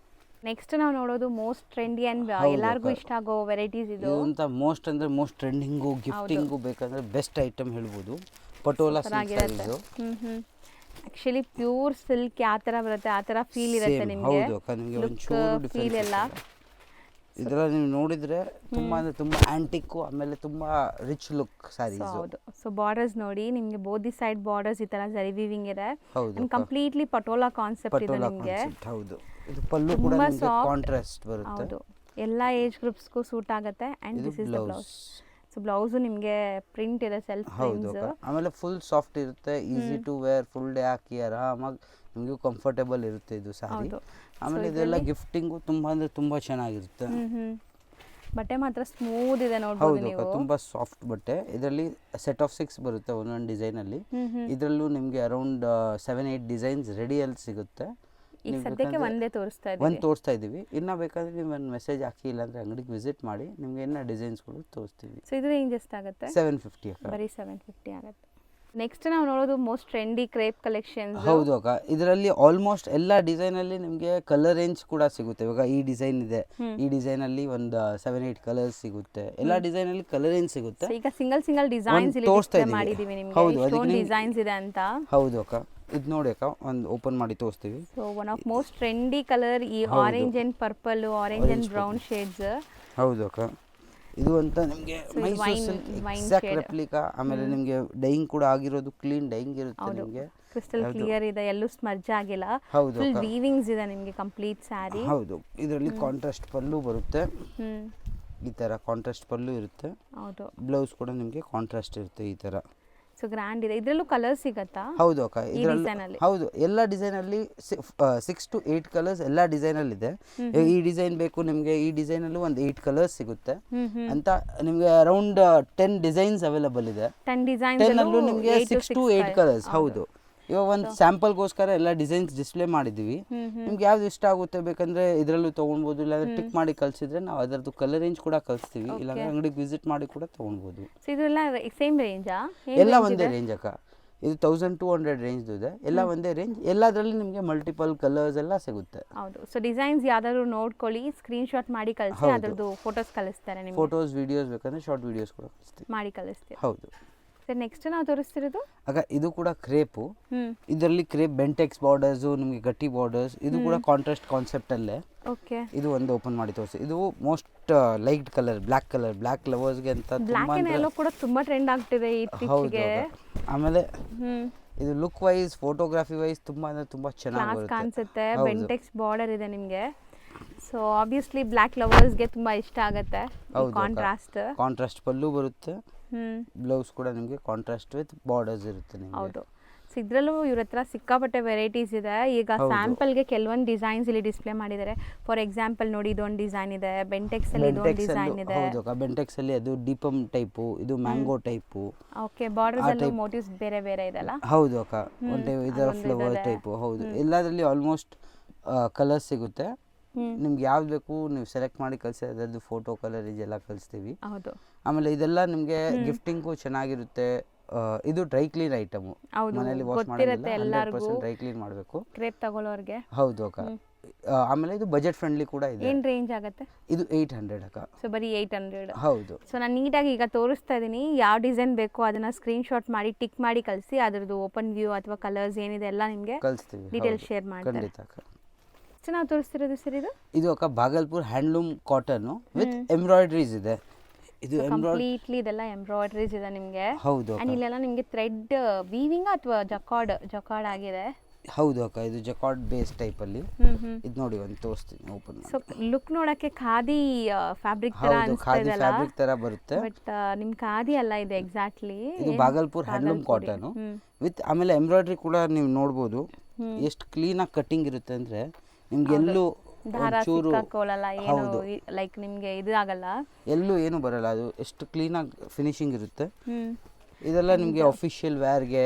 ನೆಕ್ಸ್ಟ್ ನಾವು ನೋಡೋದು ಮೋಸ್ಟ್ ಟ್ರೆಂಡಿ ಅಂಡ್ ಎಲ್ಲರಿಗೂ ಇಷ್ಟ ಆಗೋ ವೆರೈಟೀಸ್. ಇದು ಅಂತ ಮೋಸ್ಟ್ ಅಂದ್ರೆ ಮೋಸ್ಟ್ ಟ್ರೆಂಡಿಂಗು, ಗಿಫ್ಟಿಂಗು ಬೇಕಂದ್ರೆ ಬೆಸ್ಟ್ ಐಟಮ್ ಹೇಳ್ಬೋದು. Patola silk saris. Actually pure silk ಯಾವ ಥರ ಬರುತ್ತೆ ಆ ಥರ ಫೀಲ್ ಇರುತ್ತೆ ನಿಮಗೆ. ಹೌದು ಅಕ್ಕ, ನಿಮಗೆ ಒಂಚೂರು ಡಿಫ್ರೆನ್ಸ್ ಎಲ್ಲ ಇದೆಲ್ಲ ನೀವು ನೋಡಿದರೆ ತುಂಬ ಅಂದರೆ ತುಂಬ ಆ್ಯಂಟಿಕ್ಕು, ಆಮೇಲೆ ತುಂಬ ರಿಚ್ ಲುಕ್ ಸ್ಯಾರೀಸ್. ಹೌದು. ಸೊ ಬಾರ್ಡರ್ಸ್ ನೋಡಿ ನಿಮಗೆ ಬೋದಿ ಸೈಡ್ ಬಾರ್ಡರ್ಸ್ ಈ ಥರ ಜರಿ ವೀವಿಂಗ್ ಇದೆ. ಹೌದು, ಕಂಪ್ಲೀಟ್ಲಿ ಪಟೋಲಾ ಕಾನ್ಸೆಪ್ಟ್ ಇದೆ ನಿಮಗೆ. ಹೌದು, ಇದು ಪಲ್ಲು ಕೂಡ ನಿಮಗೆ ಕಾಂಟ್ರಾಸ್ಟ್ ಬರುತ್ತೆ. ಹೌದು, ಎಲ್ಲ ಏಜ್ ಗ್ರೂಪ್ಸ್ಗೂ ಸೂಟ್ ಆಗುತ್ತೆ. And this is the blouse. So blouse ನಿಮಗೆ ಪ್ರಿಂಟ್ ಇದೆ, ಸೆಲ್ಫ್ ಪ್ರಿಂಟ್ಸ್. ಆಮೇಲೆ ಫುಲ್ ಸಾಫ್ಟ್ ಇರುತ್ತೆ, easy to wear, full day ಹಾಕಿ ಆರಾಮಾಗಿ ನಿಮಗೂ ಕಂಫರ್ಟೇಬಲ್ ಇರುತ್ತೆ ಇದು ಸ್ಯಾರಿ. ಆಮೇಲೆ ಇದೆಲ್ಲ ಗಿಫ್ಟಿಂಗು ತುಂಬ ಅಂದರೆ ತುಂಬ ಚೆನ್ನಾಗಿರುತ್ತೆ. ಬಟ್ಟೆ ಮಾತ್ರ ಸ್ಮೂತ್ ಇದೆ ನೋಡ್ಬೋದು ನೀವು. ಹೌದು, ತುಂಬ ಸಾಫ್ಟ್ ಬಟ್ಟೆ. ಇದರಲ್ಲಿ ಸೆಟ್ ಆಫ್ 6 ಬರುತ್ತೆ ಒಂದೊಂದು ಡಿಸೈನಲ್ಲಿ. ಇದರಲ್ಲೂ ನಿಮಗೆ ಅರೌಂಡ್ 7-8 ಡಿಸೈನ್ಸ್ ರೆಡಿಯಲ್ಲಿ ಸಿಗುತ್ತೆ. ಈಗ ಸದ್ಯಕ್ಕೆ ಒಂದೇ ತೋರಿಸ್ತಾ ಇದ್ದೀವಿ. ಇನ್ನು ಬೇಕಾದ್ರೆ ನೀವು ಒಂದು ಮೆಸೇಜ್ ಹಾಕಿ, ಇಲ್ಲಾಂದರೆ ಅಂಗಡಿಗೆ ವಿಸಿಟ್ ಮಾಡಿ, ನಿಮ್ಗೆ ಏನು ಡಿಸೈನ್ಸ್ಗಳು ತೋರಿಸ್ತೀವಿ. ಸೊ ಇದು ರೇಂಜ್ ಎಷ್ಟಾಗುತ್ತೆ? 750 ಅಕ್ಕ. ಬರೀ 750 ಆಗುತ್ತೆ. ನೆಕ್ಸ್ಟ್ ನಾವು ನೋಡೋದು ಮೋಸ್ಟ್ ಟ್ರೆಂಡಿ ಕ್ರೇಪ್ ಕಲೆಕ್ಷನ್ಸ್. ಹೌದು ಅಕ್ಕ, ಇದರಲ್ಲಿ ಆಲ್ಮೋಸ್ಟ್ ಎಲ್ಲ ಡಿಸೈನಲ್ಲಿ ನಿಮಗೆ ಕಲರ್ ರೇಂಜ್ ಕೂಡ ಸಿಗುತ್ತೆ. ಇವಾಗ ಈ ಡಿಸೈನ್ ಇದೆ, ಈ ಡಿಸೈನಲ್ಲಿ ಒಂದು 7-8 ಕಲರ್ಸ್ ಸಿಗುತ್ತೆ. ಎಲ್ಲ ಡಿಸೈನಲ್ಲಿ ಕಲರ್ ರೇಂಜ್ ಸಿಗುತ್ತೆ. ಈಗ ಸಿಂಗಲ್ ಡಿಸೈನ್ಸ್ ಇಲ್ಲಿ ಡಿಸ್ಪ್ಲೇ ಮಾಡಿದೀವಿ ನಿಮಗೆ. ಹೌದು, ಎಷ್ಟೊಂದು ಡಿಸೈನ್ಸ್ ಇದೆ ಅಂತ. ಹೌದು ಅಕ್ಕ, ಇದು ನೋಡಿ ಅಕ್ಕ, ಒಂದು ಓಪನ್ ಮಾಡಿ ತೋರಿಸ್ತೀವಿ. So one of most trendy colour ಈ orange and purple, orange and brown shades. ಹೌದು ಅಕ್ಕ, ಇದು ಅಂತ ನಿಮಗೆ ಮೈಸೂರು ಸಿಲ್ಕ್ ಎಕ್ಸಾಕ್ಟ್ ರೆಪ್ಲಿಕಾ. ಆಮೇಲೆ ನಿಮಗೆ ಡೈಯಿಂಗ್ ಕೂಡ ಆಗಿರೋದು, ಕ್ಲೀನ್ ಡೈಯಿಂಗ್ ಇರುತ್ತೆ ನಿಮಗೆ. ಕ್ರಿಸ್ಟಲ್ ಕ್ಲಿಯರ್ ಇದೆ, ಎಲ್ಲೂ ಸ್ಮರ್ಜ್ ಆಗಿಲ್ಲ. ಹೌದು, ಫುಲ್ ವೀವಿಂಗ್ಸ್ ಇದೆ ನಿಮಗೆ ಕಂಪ್ಲೀಟ್ ಸ್ಯಾರಿ. ಹೌದು, ಇದರಲ್ಲಿ ಕಾಂಟ್ರಾಸ್ಟ್ ಪಲ್ಲು ಬರುತ್ತೆ. ಈ ತರ ಕಾಂಟ್ರಾಸ್ಟ್ ಪಲ್ಲು ಇರುತ್ತೆ. ಹೌದು, ಬ್ಲೌಸ್ ಕೂಡ ನಿಮಗೆ ಕಾಂಟ್ರಾಸ್ಟ್ ಇರುತ್ತೆ ಈ ತರ. ಸೊ ಗ್ರ್ಯಾಂಡ್ ಇದೆ. ಇದರಲ್ಲೂ ಕಲರ್ ಸಿಗುತ್ತಾ? ಹೌದು ಅಕ್ಕ, ಇದರಲ್ಲಿ ಹೌದು, ಎಲ್ಲ ಡಿಸೈನ್ ಅಲ್ಲಿ 6 to 8 ಕಲರ್ಸ್ ಎಲ್ಲ ಡಿಸೈನ್ ಅಲ್ಲಿ ಇದೆ. ಈ ಡಿಸೈನ್ ಬೇಕು ನಿಮಗೆ, ಈ ಡಿಸೈನ್ ಅಲ್ಲೂ ಒಂದು 8 ಕಲರ್ಸ್ ಸಿಗುತ್ತೆ ಅಂತ ನಿಮಗೆ. ಅರೌಂಡ್ 10 ಡಿಸೈನ್ಸ್ ಅವೈಲೇಬಲ್ ಇದೆ. 10 ಅಲ್ಲೂ ನಿಮಗೆ 6 to 8 ಕಲರ್ಸ್. ಹೌದು, ಇವಾಗ ಒಂದು ಸ್ಯಾಂಪಲ್ಗೋಸ್ಕರ ಎಲ್ಲ ಡಿಸೈನ್ಸ್ ಡಿಸ್ಪ್ಲೇ ಮಾಡಿದ್ದೀವಿ. ನಿಮ್ಗೆ ಯಾವ್ದು ಇಷ್ಟ ಆಗುತ್ತೆ ಬೇಕಂದ್ರೆ ಇದರಲ್ಲೂ ತೊಗೊಳ್ಬೋದು, ಇಲ್ಲಾಂದ್ರೆ ಟಿಕ್ ಮಾಡಿ ಕಳಿಸಿದ್ರೆ ನಾವು ಅದರದ್ದು ಕಲರ್ ರೇಂಜ್ ಕೂಡ ಕಳಿಸ್ತೀವಿ, ಇಲ್ಲಾಂದ್ರೆ ಅಂಗಡಿಗೆ ವಿಸಿಟ್ ಮಾಡಿ ಕೂಡ ತೊಗೊಳ್ಬೋದು. ಇದೆಲ್ಲ ಸೇಮ್ ರೇಂಜಾ? ಎಲ್ಲ ಒಂದೇ ರೇಂಜ್ ಅಕ್ಕ. ಇದು 1200 ರೇಂಜ್ ಇದೆ, ಎಲ್ಲ ಒಂದೇ ರೇಂಜ್. ಎಲ್ಲದರಲ್ಲಿ ನಿಮಗೆ ಮಲ್ಟಿಪಲ್ ಕಲರ್ಸ್ ಎಲ್ಲ ಸಿಗುತ್ತೆ. ಹೌದು. ಸೊ ಡಿಸೈನ್ಸ್ ಯಾವ್ದಾದ್ರು ನೋಡ್ಕೊಳ್ಳಿ, ಸ್ಕ್ರೀನ್ ಶಾಟ್ ಮಾಡಿ ಕಳಿಸಿ, ಅದರದ್ದು ಫೋಟೋಸ್ ಕಳಿಸ್ತಾರೆ ನಿಮಗೆ. ಫೋಟೋಸ್ ವಿಡಿಯೋಸ್ ಬೇಕಂದ್ರೆ ಶಾರ್ಟ್ ವಿಡಿಯೋಸ್ ಕೂಡ ಮಾಡಿ ಕಳಿಸ್ತೀವಿ. ಹೌದು. ಸರ್ ನೆಕ್ಸ್ಟ್ ನಾವು ತೋರಿಸ್ತಿರೋದು ಆಗ ಇದು ಕೂಡ ಕ್ರೇಪು. ಇದರಲ್ಲಿ ಕ್ರೇಪ್ ಬೆಂಟೆಕ್ಸ್ ಬಾರ್ಡರ್ಸು, ನಿಮಗೆ ಗಟ್ಟಿ ಬಾರ್ಡರ್ಸ್. ಇದು ಕೂಡ ಕಾಂಟ್ರಾಸ್ಟ್ ಕಾನ್ಸೆಪ್ಟ್ ಅಲ್ಲೇ. ಓಕೆ, ಇದು ಒಂದು ಓಪನ್ ಮಾಡಿ ತೋರಿಸಿ. ಇದು ಮೋಸ್ಟ್ ಲೈಟ್ ಕಲರ್, ಬ್ಲ್ಯಾಕ್ ಲವರ್ಸ್ಗೆ ಅಂತ ಕೂಡ ತುಂಬಾ ಟ್ರೆಂಡ್ ಆಗ್ತಿದೆ ಇತ್ತೀಚೆಗೆ. ಆಮೇಲೆ ಇದು ಲುಕ್ ವೈಸ್, ಫೋಟೋಗ್ರಫಿ ವೈಸ್ ತುಂಬಾ ಅಂದ್ರೆ ತುಂಬಾ ಚೆನ್ನಾಗಿ ಕಾಣಿಸುತ್ತೆ. ಬೆಂಟೆಕ್ಸ್ ಬಾರ್ಡರ್ ಇದೆ ನಿಮಗೆ. ಸೊ ಆಬ್ವಿಯಸ್ಲಿ ಬ್ಲ್ಯಾಕ್ ಲವರ್ಸ್ಗೆ ತುಂಬಾ ಇಷ್ಟ ಆಗುತ್ತೆ. ಕಾಂಟ್ರಾಸ್ಟ್ ಪಲ್ಲು ಬರುತ್ತೆ, ಬ್ಲೌಸ್ ಕೂಡ ನಿಮಗೆ ಕಾಂಟ್ರಾಸ್ಟ್ ವಿತ್ ಬಾರ್ಡರ್ಸ್ ಇರುತ್ತೆ ನಿಮಗೆ. ಹೌದು. ಸೊ ಇದರಲ್ಲೂ ಇವ್ರ ಹತ್ರ ಸಿಕ್ಕಾಪಟ್ಟೆ ವೆರೈಟೀಸ್ ಇದೆ. ಈಗ ಸ್ಯಾಂಪಲ್ಗೆ ಕೆಲವೊಂದು ಡಿಸೈನ್ಸ್ ಇಲ್ಲಿ ಡಿಸ್ಪ್ಲೇ ಮಾಡಿದ್ದಾರೆ. ಫಾರ್ ಎಕ್ಸಾಂಪಲ್ ನೋಡಿ, ಇದೊಂದು ಡಿಸೈನ್ ಇದೆ, ಬೆಂಟೆಕ್ಸ್ ಅಲ್ಲಿ ಇದೊಂದು ಡಿಸೈನ್ ಇದೆ. ಹೌದು, ಬೆಂಟೆಕ್ಸ್ ಅಲ್ಲಿ ಅದು ದೀಪಂ ಟೈಪು, ಇದು ಮ್ಯಾಂಗೋ ಟೈಪು. ಓಕೆ, ಬಾರ್ಡರ್ಸ್ ಅಲ್ಲಿ ಮೋಟಿವ್ಸ್ ಬೇರೆ ಬೇರೆ ಇದೆಲ್ಲ. ಹೌದು ಅಕ್ಕ, ಒಂದು ಇದರ ಫ್ಲವರ್ ಟೈಪು. ಹೌದು, ಎಲ್ಲದರಲ್ಲಿ ಆಲ್ಮೋಸ್ಟ್ ಕಲರ್ಸ್ ಸಿಗುತ್ತೆ. ನಿಮ್ಗೆ ಯಾವ್ದು ಬೇಕು ನೀವು ಸೆಲೆಕ್ಟ್ ಮಾಡಿ ಕಳಿಸಿ, ಅದರದ್ದು ಫೋಟೋ ಕಲರ್ ಇದೆಲ್ಲ ಕಳಿಸ್ತೀವಿ. ಹೌದು. ಆಮೇಲೆ ಇದೆಲ್ಲ ನಿಮಗೆ ಗಿಫ್ಟಿಂಗು ಚೆನ್ನಾಗಿರುತ್ತೆ. ಇದು ಡ್ರೈ ಕ್ಲೀನ್ ಐಟಮ್, ಮನೆಯಲ್ಲಿ ವಾಶ್ ಮಾಡೋದಿಲ್ಲ, 100% ಡ್ರೈ ಕ್ಲೀನ್ ಮಾಡಬೇಕು ಕ್ರೇಪ್ ತಗೊಳ್ಳೋರಿಗೆ. ಹೌದು ಅಕ್ಕ. ಆಮೇಲೆ ಇದು ಬಜೆಟ್ ಫ್ರೆಂಡ್ಲಿ ಕೂಡ ಇದೆ. ಏನು ರೇಂಜ್ ಆಗುತ್ತೆ? ಇದು 800 ಅಕ್ಕ. ಸೊ ಬರೀ 800. ಹೌದು. ಸೊ ನಾನು ನೀಟಾಗಿ ಈಗ ತೋರಿಸ್ತಾ ಇದ್ದೀನಿ, ಯಾವ ಡಿಸೈನ್ ಬೇಕೋ ಅದನ್ನ ಸ್ಕ್ರೀನ್ ಶಾಟ್ ಮಾಡಿ ಟಿಕ್ ಮಾಡಿ ಕಳಿಸಿ, ಅದರದ್ದು ಓಪನ್ ವ್ಯೂ ಅಥವಾ ಕಲರ್ಸ್ ಏನಿದೆ ಎಲ್ಲ ನಿಮಗೆ ಕಳಿಸ್ತೀವಿ, ಡೀಟೇಲ್ಸ್ ಶೇರ್ ಮಾಡ್ತಾರೆ. ಖಂಡಿತ ಅಕ್ಕ. ನಾವು ತೋರಿಸ್ತಿರೋದು ಸರ್ ಇದು ಅಕ್ಕ Bhagalpur handloom cotton with embroideries ಇದೆ. ಇದು ಕಂಪ್ಲೀಟ್ಲಿ ಇದೆಲ್ಲ ಎಂಬ್ರಾಯ್ಡ್ರೀಸ್ ಇದೆ ನಿಮಗೆ. ಹೌದು. ಅಂಡ್ ಇಲ್ಲೆಲ್ಲ ನಿಮಗೆ ಥ್ರೆಡ್ ವೀವಿಂಗ್ ಅಥವಾ ಜಕಾರ್ಡ್ ಆಗಿದೆ. ಹೌದು ಅಕ್ಕ, ಇದು ಜಕಾರ್ಡ್ ಬೇಸ್ ಟೈಪ್ ಅಲ್ಲಿ. ಇದು ನೋಡಿ ಒಂದು ತೋರಿಸ್ತೀನಿ, ಓಪನ್ ಮಾಡಿ. ಸೊ ಲುಕ್ ನೋಡಕ್ಕೆ ಖಾದಿ ಫ್ಯಾಬ್ರಿಕ್ ತರ ಅನ್ಸ್ತಾ ಇದೆ ಅಲ್ಲ, ಫ್ಯಾಬ್ರಿಕ್ ತರ ಬರುತ್ತೆ. ಬಟ್ ನಿಮ್ ಖಾದಿ ಅಲ್ಲ ಇದು ಎಕ್ಸಾಕ್ಟ್ಲಿ. ಇದು ಭಾಗಲ್ಪುರ್ ಹ್ಯಾಂಡ್ಲೂಮ್ ಕಾಟನ್ ವಿತ್ ಆಮೇಲೆ ಎಂಬ್ರಾಯ್ಡ್ರಿ ಕೂಡ ನೀವು ನೋಡಬಹುದು. ಎಷ್ಟು ಕ್ಲೀನ್ ಆಗಿ ಕಟ್ಟಿಂಗ್ ಇರುತ್ತೆ ಅಂದ್ರೆ ನಿಮ್ಗೆ ಎಲ್ಲೂ ಸಿಕ್ಕಾಕೊಳ್ಳಲ್ಲ, ಏನು ಲೈಕ್ ನಿಮ್ಗೆ ಇದು ಆಗಲ್ಲ, ಎಲ್ಲೂ ಏನು ಬರಲ್ಲ. ಅದು ಎಷ್ಟು ಕ್ಲೀನ್ ಆಗಿ ಫಿನಿಶಿಂಗ್ ಇರುತ್ತೆ. ಇದೆಲ್ಲ ನಿಮಗೆ ಆಫೀಷಿಯಲ್ ವೇರ್ಗೆ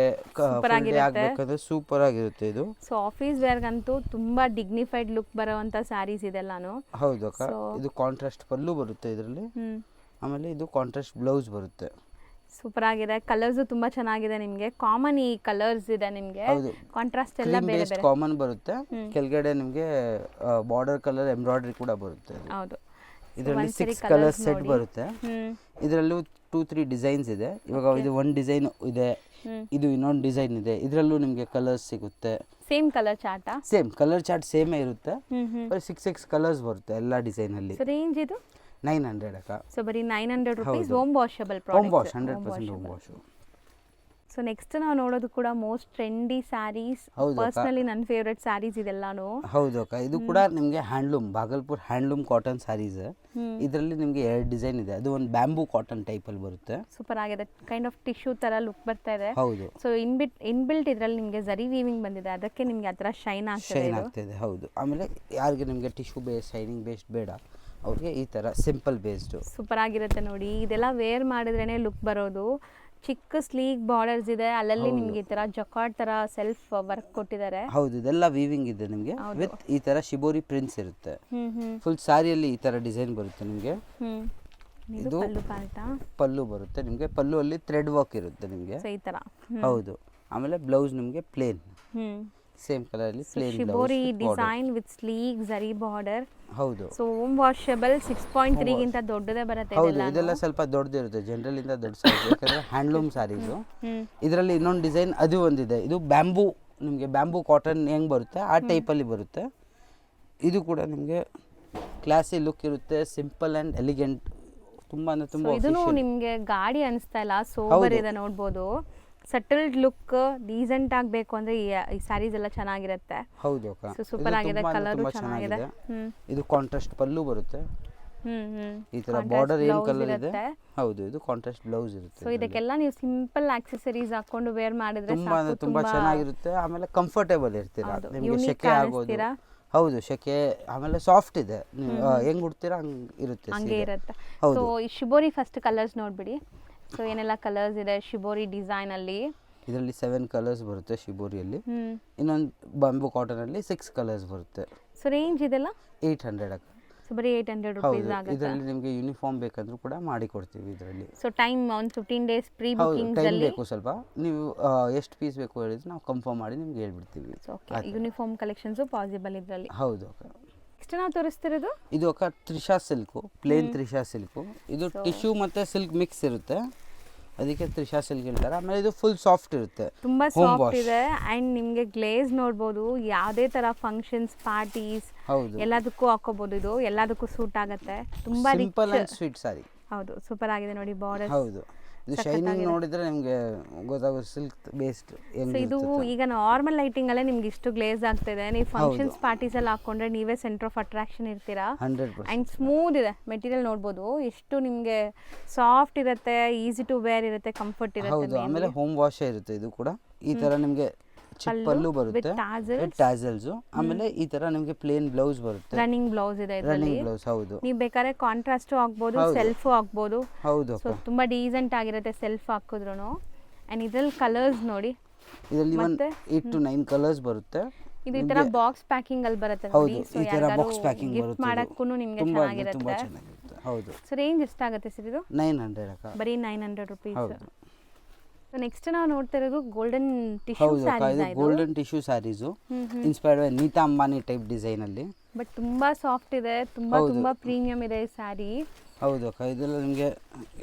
ಆಗ್ಬೇಕಂದ್ರೆ ಸೂಪರ್ ಆಗಿರುತ್ತೆ ಇದು. ಸೊ ಆಫೀಸ್ ವೇರ್ಗಂತೂ ತುಂಬಾ ಡಿಗ್ನಿಫೈಡ್ ಲುಕ್ ಬರುವಂತ ಸ್ಯಾರೀಸ್ ಇದೆಲ್ಲಾನು. ಹೌದು ಅಕ್ಕ. ಇದು ಕಾಂಟ್ರಾಸ್ಟ್ ಪಲ್ಲು ಬರುತ್ತೆ ಇದರಲ್ಲಿ. ಆಮೇಲೆ ಇದು ಕಾಂಟ್ರಾಸ್ಟ್ ಬ್ಲೌಸ್ ಬರುತ್ತೆ. ಸೂಪರ್ ಆಗಿದೆ. ಕಲರ್ಸ್ ತುಂಬಾ ಚೆನ್ನಾಗಿದೆ. ನಿಮಗೆ ಕಾಮನ್ ಈ ಕಲರ್ಸ್ ಇದೆ ನಿಮಗೆ. ಕಾಂಟ್ರಾಸ್ಟ್ ಎಲ್ಲ ಬೇರೆ ಬೇರೆ ಕಾಮನ್ ಬರುತ್ತೆ. ಕೆಳಗಡೆ ನಿಮಗೆ ಬಾರ್ಡರ್ ಕಲರ್ ಎಂಬ್ರಾಯ್ಡ್ರಿ ಕೂಡ ಬರುತ್ತೆ. ಹೌದು. ಇದರಲ್ಲಿ ಒಂದ್ಸರಿ 6 ಕಲರ್ colours ಸೆಟ್ ನೋಡಿ. ಬರುತ್ತೆ. ಇದರಲ್ಲೂ 2-3 ಡಿಸೈನ್ಸ್ ಇದೆ. ಇವಾಗ ಇದು ಒಂದು ಡಿಸೈನ್ ಇದೆ, ಇದು ಇನ್ನೊಂದು ಡಿಸೈನ್ ಇದೆ. ಇದರಲ್ಲೂ ನಿಮಗೆ ಕಲರ್ಸ್ ಸಿಗುತ್ತೆ. ಸೇಮ್ ಕಲರ್ ಚಾರ್ಟಾ? ಸೇಮ್ ಕಲರ್ ಚಾರ್ಟ್ ಸೇಮೇ ಇರುತ್ತೆ. ಬರೀ 6 ಕಲರ್ಸ್ ಬರುತ್ತೆ ಎಲ್ಲ ಡಿಸೈನಲ್ಲಿ. ಸೊ ರೇಂಜ್ ಇದು 900 ಅಕ್ಕ. ಸೊ ಬರೀ 900 rupees. Home washable home wash product. 100% home wash. So next ನಾವು ನೋಡೋದು ಕೂಡ ಮೋಸ್ಟ್ ಟ್ರೆಂಡಿ ಸ್ಯಾರೀಸ್. ಪರ್ಸನಲಿ ನನ್ನ ಫೇವ್ರೆಟ್ ಸ್ಯಾರೀಸ್ ಇದೆಲ್ಲಾನು. ಹೌದು ಅಕ್ಕ. ಇದು ಕೂಡ ನಿಮಗೆ handloom, Bhagalpur handloom cotton saris. ಇದರಲ್ಲಿ ನಿಮಗೆ 2 ಡಿಸೈನ್ ಇದೆ. ಅದು ಒಂದು ಬ್ಯಾಂಬೂ ಕಾಟನ್ ಟೈಪಲ್ಲಿ ಬರುತ್ತೆ. ಸೂಪರ್ ಆಗಿದೆ. ಕೈಂಡ್ ಆಫ್ ಟಿಶ್ಯೂ ತರ ಲುಕ್ ಬರ್ತಾ ಇದೆ. ಹೌದು. ಸೊ ಇನ್ಬಿಲ್ಟ್ ಇದರಲ್ಲಿ ನಿಮಗೆ ಜರಿ ವೀವಿಂಗ್ ಬಂದಿದೆ, ಅದಕ್ಕೆ ನಿಮಗೆ ಆ ಥರ ಶೈನ್ ಆಗ್ತಿದೆ. ಹೌದು. ಆಮೇಲೆ ಯಾರಿಗೆ ನಿಮಗೆ ಟಿಶ್ಯೂ ಬೇಸ್ ಶೈನಿಂಗ್ ಬೇಸ್ಡ್ ಬೇಡ ಅವ್ರಿಗೆ ಈ ಥರ ಸಿಂಪಲ್ ಬೇಸ್ಡು ಸೂಪರ್ ಆಗಿರುತ್ತೆ ನೋಡಿ. ಇದೆಲ್ಲ ವೇರ್ ಮಾಡಿದ್ರೇ ಲುಕ್ ಬರೋದು. ಚಿಕ್ಕ ಸ್ಲೀಕ್ ಬಾರ್ಡರ್ಸ್ ಇದೆ, ಅಲ್ಲಲ್ಲಿ ನಿಮಗೆ ಈ ತರ ಜಕಾರ್ಡ್ ತರ ಸೆಲ್ಫ್ ವರ್ಕ್ ಕೊಟ್ಟಿದ್ದಾರೆ. ಹೌದು. ಇದೆಲ್ಲ ವೀವಿಂಗ್ ಇದೆ ನಿಮಗೆ ವಿತ್ ಈ ತರ ಶಿಬೋರಿ ಪ್ರಿಂಟ್ಸ್ ಇರುತ್ತೆ. ಫುಲ್ ಸ್ಯಾರಿಯಲ್ಲಿ ಈ ತರ ಡಿಸೈನ್ ಬರುತ್ತೆ ನಿಮಗೆ. ಇದು ಪಲ್ಲು ಬರುತ್ತೆ ನಿಮಗೆ. ಪಲ್ಲು ಅಲ್ಲಿ ಥ್ರೆಡ್ ವರ್ಕ್ ಇರುತ್ತೆ ನಿಮಗೆ ಈ ತರ. ಹೌದು. ಆಮೇಲೆ ಬ್ಲೌಸ್ ನಿಮಗೆ ಪ್ಲೇನ್ ಸೇಮ್ ಕಲರ್ ಅಲ್ಲಿ plain shibori design with sleek zari border. ಹೌದು. ಸೊ ಹೋಮ್ ವಾಷಬಲ್ 6.3 ಗಿಂತ ದೊಡ್ಡದೇ ಬರುತ್ತೆ. ಹೌದು. ಇದೆಲ್ಲ ಸ್ವಲ್ಪ ದೊಡ್ಡದಿರುತ್ತೆ, ಜನರಲ್ ಇಂದ ದೊಡ್ಡ ಸೈಜ್. ಯಾಕಂದ್ರೆ ಹ್ಯಾಂಡ್ಲೂಮ್ ಸ್ಯಾರೀಸು. ಇದರಲ್ಲಿ ಇನ್ನೊಂದು ಡಿಸೈನ್ ಅದು ಒಂದಿದೆ. ಇದು ಬ್ಯಾಂಬೂ, ನಿಮಗೆ ಬ್ಯಾಂಬೂ ಕಾಟನ್ ಹೆಂಗೆ ಬರುತ್ತೆ ಆ ಟೈಪಲ್ಲಿ ಬರುತ್ತೆ. ಇದು ಕೂಡ ನಿಮಗೆ ಕ್ಲಾಸಿ ಲುಕ್ ಇರುತ್ತೆ, ಸಿಂಪಲ್ ಆ್ಯಂಡ್ ಎಲಿಗೆಂಟ್. ತುಂಬ ಅಂದರೆ ತುಂಬ. ಇದನ್ನು ನಿಮಗೆ ಗಾಡಿ ಅನಿಸ್ತಾ ಇಲ್ಲ, ಸೋಬರ್ ಇದೆ ನೋಡ್ಬೋದು. ಸಟಲ್ಡ್ ಲುಕ್, ಡೀಸೆಂಟ್ ಆಗಬೇಕು ಅಂದ್ರೆ ಈ ಸ್ಯಾರೀಸ್ ಎಲ್ಲ ಚೆನ್ನಾಗಿರುತ್ತೆ. ಹೌದು ಅಕ್ಕ. ಸೂಪರ್ ಆಗಿದೆ, ಕಲರ್ ಚೆನ್ನಾಗಿದೆ. ಇದು ಕಾಂಟ್ರಾಸ್ಟ್ ಪಲ್ಲು ಬರುತ್ತೆ. ಈ ತರ ಬಾರ್ಡರ್ ಏನ್ ಕಲರ್ ಇದೆ. ಹೌದು. ಇದು ಕಾಂಟ್ರಾಸ್ಟ್ ಬ್ಲೌಸ್ ಇರುತ್ತೆ. ಸೊ ಇದಕ್ಕೆಲ್ಲ ನೀವು ಸಿಂಪಲ್ ಆಕ್ಸೆಸರೀಸ್ ಹಾಕೊಂಡು ವೇರ್ ಮಾಡಿದ್ರೆ ತುಂಬಾ ಚೆನ್ನಾಗಿರುತ್ತೆ. ಆಮೇಲೆ ಕಂಫರ್ಟೇಬಲ್ ಇರ್ತೀರಾ, ನಿಮಗೆ ಶೆಕೆ ಆಗೋದು. ಹೌದು. ಶೆಕೆ. ಆಮೇಲೆ ಸಾಫ್ಟ್ ಇದೆ, ಹೆಂಗ್ ಉಡ್ತೀರಾ ಹಂಗೆ ಇರುತ್ತೆ. ಸೊ ಈ ಶಿಬೋರಿ ಫಸ್ಟ್ ಕಲರ್ಸ್ ನೋಡ್ಬಿಡಿ. ಸೊ ಏನೆಲ್ಲ ಕಲರ್ಸ್ ಇದೆ ಶಿಬೋರಿ ಡಿಸೈನ್ ಅಲ್ಲಿ. ಇದರಲ್ಲಿ 7 ಕಲರ್ಸ್ ಬರುತ್ತೆ ಶಿಬೋರಿಯಲ್ಲಿ. ಇನ್ನೊಂದು ಬಾಂಬೂ ಕಾಟನ್ ಅಲ್ಲಿ 6 ಕಲರ್ಸ್ ಬರುತ್ತೆ. ಸೊ ರೇಂಜ್ ಇದೆಲ್ಲ 800 ಅಕ್ಕ. ಸೊ ಬರೀ 800 ರೂಪೀಸ್ ಆಗುತ್ತೆ. ಇದರಲ್ಲಿ ನಿಮಗೆ ಯೂನಿಫಾರ್ಮ್ ಬೇಕಂದ್ರೂ ಕೂಡ ಮಾಡಿ ಕೊಡ್ತೀವಿ ಇದರಲ್ಲಿ. ಸೊ ಟೈಮ್ ಒಂದು 15 ಡೇಸ್ ಪ್ರೀ ಬುಕಿಂಗ್ ಅಲ್ಲಿ ಬೇಕು. ಸ್ವಲ್ಪ ನೀವು ಎಷ್ಟು ಪೀಸ್ ಬೇಕು ಹೇಳಿದ್ರೆ ನಾವು ಕನ್ಫರ್ಮ್ ಮಾಡಿ ನಿಮ್ಗೆ ಹೇಳ್ಬಿಡ್ತೀವಿ. ಓಕೆ. ಯೂನಿಫಾರ್ಮ್ ಕಲೆಕ್ಷನ್ಸ್ ಪಾಸಿಬಲ್ ಇದರಲ್ಲಿ. ಹೌದು ಅಕ್ಕ. ನೆಕ್ಸ್ಟ್ ನಾವು ತೋರಿಸ್ತಿರೋದು ಇದು ಅಕ್ಕ Trisha silk, plain Trisha silk. ಇದು ಟಿಶ್ಯೂ ಮತ್ತೆ ಸಿಲ್ಕ್ ಮಿಕ್ಸ್ ಇರುತ್ತೆ, ಅದಕ್ಕೆ ತ್ರಿಷಾ ಸಿಲ್ಕ್ ಹೇಳ್ತಾರೆ. ಆಮೇಲೆ ಇದು ಫುಲ್ ಸಾಫ್ಟ್ ಇರುತ್ತೆ, ತುಂಬಾ ಸಾಫ್ಟ್ ಇದೆ. ಅಂಡ್ ನಿಮಗೆ ಗ್ಲೇಸ್ ನೋಡ್ಬೋದು, ಯಾವುದೇ ತರ ಫಂಕ್ಷನ್ಸ್ ಪಾರ್ಟೀಸ್ ಎಲ್ಲದಕ್ಕೂ ಹಾಕೋಬಹುದು. ಇದು ಎಲ್ಲದಕ್ಕೂ ಸೂಟ್ ಆಗುತ್ತೆ. ತುಂಬಾ ಸಿಂಪಲ್ ಅಂಡ್ ಸ್ವೀಟ್ ಸಾರಿ. ಹೌದು. ಸೂಪರ್ ಆಗಿದೆ ನೋಡಿ ಬಾರ್ಡರ್. ಹೌದು. ಇದು ಶೈನಿಂಗ್ ನೋಡಿದ್ರೆ ನಿಮಗೆ ಗೊತ್ತಾಗುತ್ತೆ ಸಿಲ್ಕ್ ಬೇಸ್ಡ್. ಇದು ಈಗ ನಾರ್ಮಲ್ ಲೈಟಿಂಗ್ ಅಲ್ಲೇ ನಿಮ್ಗೆ ಇಷ್ಟು ಗ್ಲೇಸ್ ಆಗ್ತಿದೆ. ನೀವು ಫಂಕ್ಷನ್ಸ್ ಪಾರ್ಟೀಸ್ ಅಲ್ಲಿ ಹಾಕೊಂಡ್ರೆ ನೀವೇ ಸೆಂಟರ್ ಆಫ್ ಅಟ್ರಾಕ್ಷನ್ ಇರ್ತೀರಾ. 100%. ಅಂಡ್ ಸ್ಮೂತ್ ಇದೆ ಮೆಟೀರಿಯಲ್ ನೋಡ್ಬೋದು, ಎಷ್ಟು ನಿಮಗೆ ಸಾಫ್ಟ್ ಇರುತ್ತೆ, ಈಸಿ ಟು ವೇರ್ ಇರುತ್ತೆ, ಕಂಫರ್ಟ್ ಇರುತ್ತೆ. ಹೌದು. ಆಮೇಲೆ ಹೋಮ್ ವಾಶ್ ಇರುತ್ತೆ ಇದು ಕೂಡ. ಈ ತರ ನಿಮಗೆ ಚಿಕ್ಕ ಪಲ್ಲು ಬರುತ್ತೆ ವಿತ್ ಟ್ಯಾಸಲ್ಸ್. ಆಮೇಲೆ ಈ ತರ ನಿಮಗೆ ಪ್ಲೇನ್ ಬ್ಲೌಸ್ ಬರುತ್ತೆ. ರನ್ನಿಂಗ್ ಬ್ಲೌಸ್ ಇದೆ ಇದರಲ್ಲಿ. Running blouse. ಹೌದು. ನೀವು ಬೇಕಾದ್ರೆ ಕಾಂಟ್ರಾಸ್ಟ್ ಹಾಕ್ಬೋದು, ಸೆಲ್ಫ್ ಹಾಕ್ಬೋದು. ಹೌದು. ಸೊ ತುಂಬಾ ಡೀಸೆಂಟ್ ಆಗಿರುತ್ತೆ ಸೆಲ್ಫ್ ಹಾಕಿದ್ರೂ. ಅಂಡ್ ಇದ್ರಲ್ಲಿ ಕಲರ್ಸ್ ನೋಡಿ, ಇದರಲ್ಲಿ 8 to 9 ಕಲರ್ಸ್ ಬರುತ್ತೆ. ಇದು ಈ ತರ ಬಾಕ್ಸ್ ಪ್ಯಾಕಿಂಗ್ ಅಲ್ಲಿ ಬರುತ್ತೆ ನೋಡಿ. ಈ ತರ ಬಾಕ್ಸ್ ಪ್ಯಾಕಿಂಗ್ ಬರುತ್ತೆ, ಮಾಡಕ್ಕೂ ನಿಮಗೆ ಚೆನ್ನಾಗಿರುತ್ತೆ. ಹೌದು. ಸೊ ರೇಂಜ್ ಎಷ್ಟಾಗುತ್ತೆ ಸರ್ ಇದು? 900 ಅಕ್ಕ. ಬರೀ 900 ರೂಪೀಸ್. ಸೊ ನೆಕ್ಸ್ಟ್ ನಾವು ನೋಡ್ತಾ ಇರೋದು ಗೋಲ್ಡನ್ ಟಿಶ್ಯೂ ಸ್ಯಾರೀಸ್. ಇದು golden tissue saris inspired by Nita Ambani type design ಅಲ್ಲಿ. ಬಟ್ ತುಂಬಾ ಸಾಫ್ಟ್ ಇದೆ, ತುಂಬಾ ಪ್ರೀಮಿಯಂ ಇದೆ ಈ ಸ್ಯಾರಿ. ಹೌದು ಅಕ್ಕ. ಇದೆಲ್ಲ ನಿಮಗೆ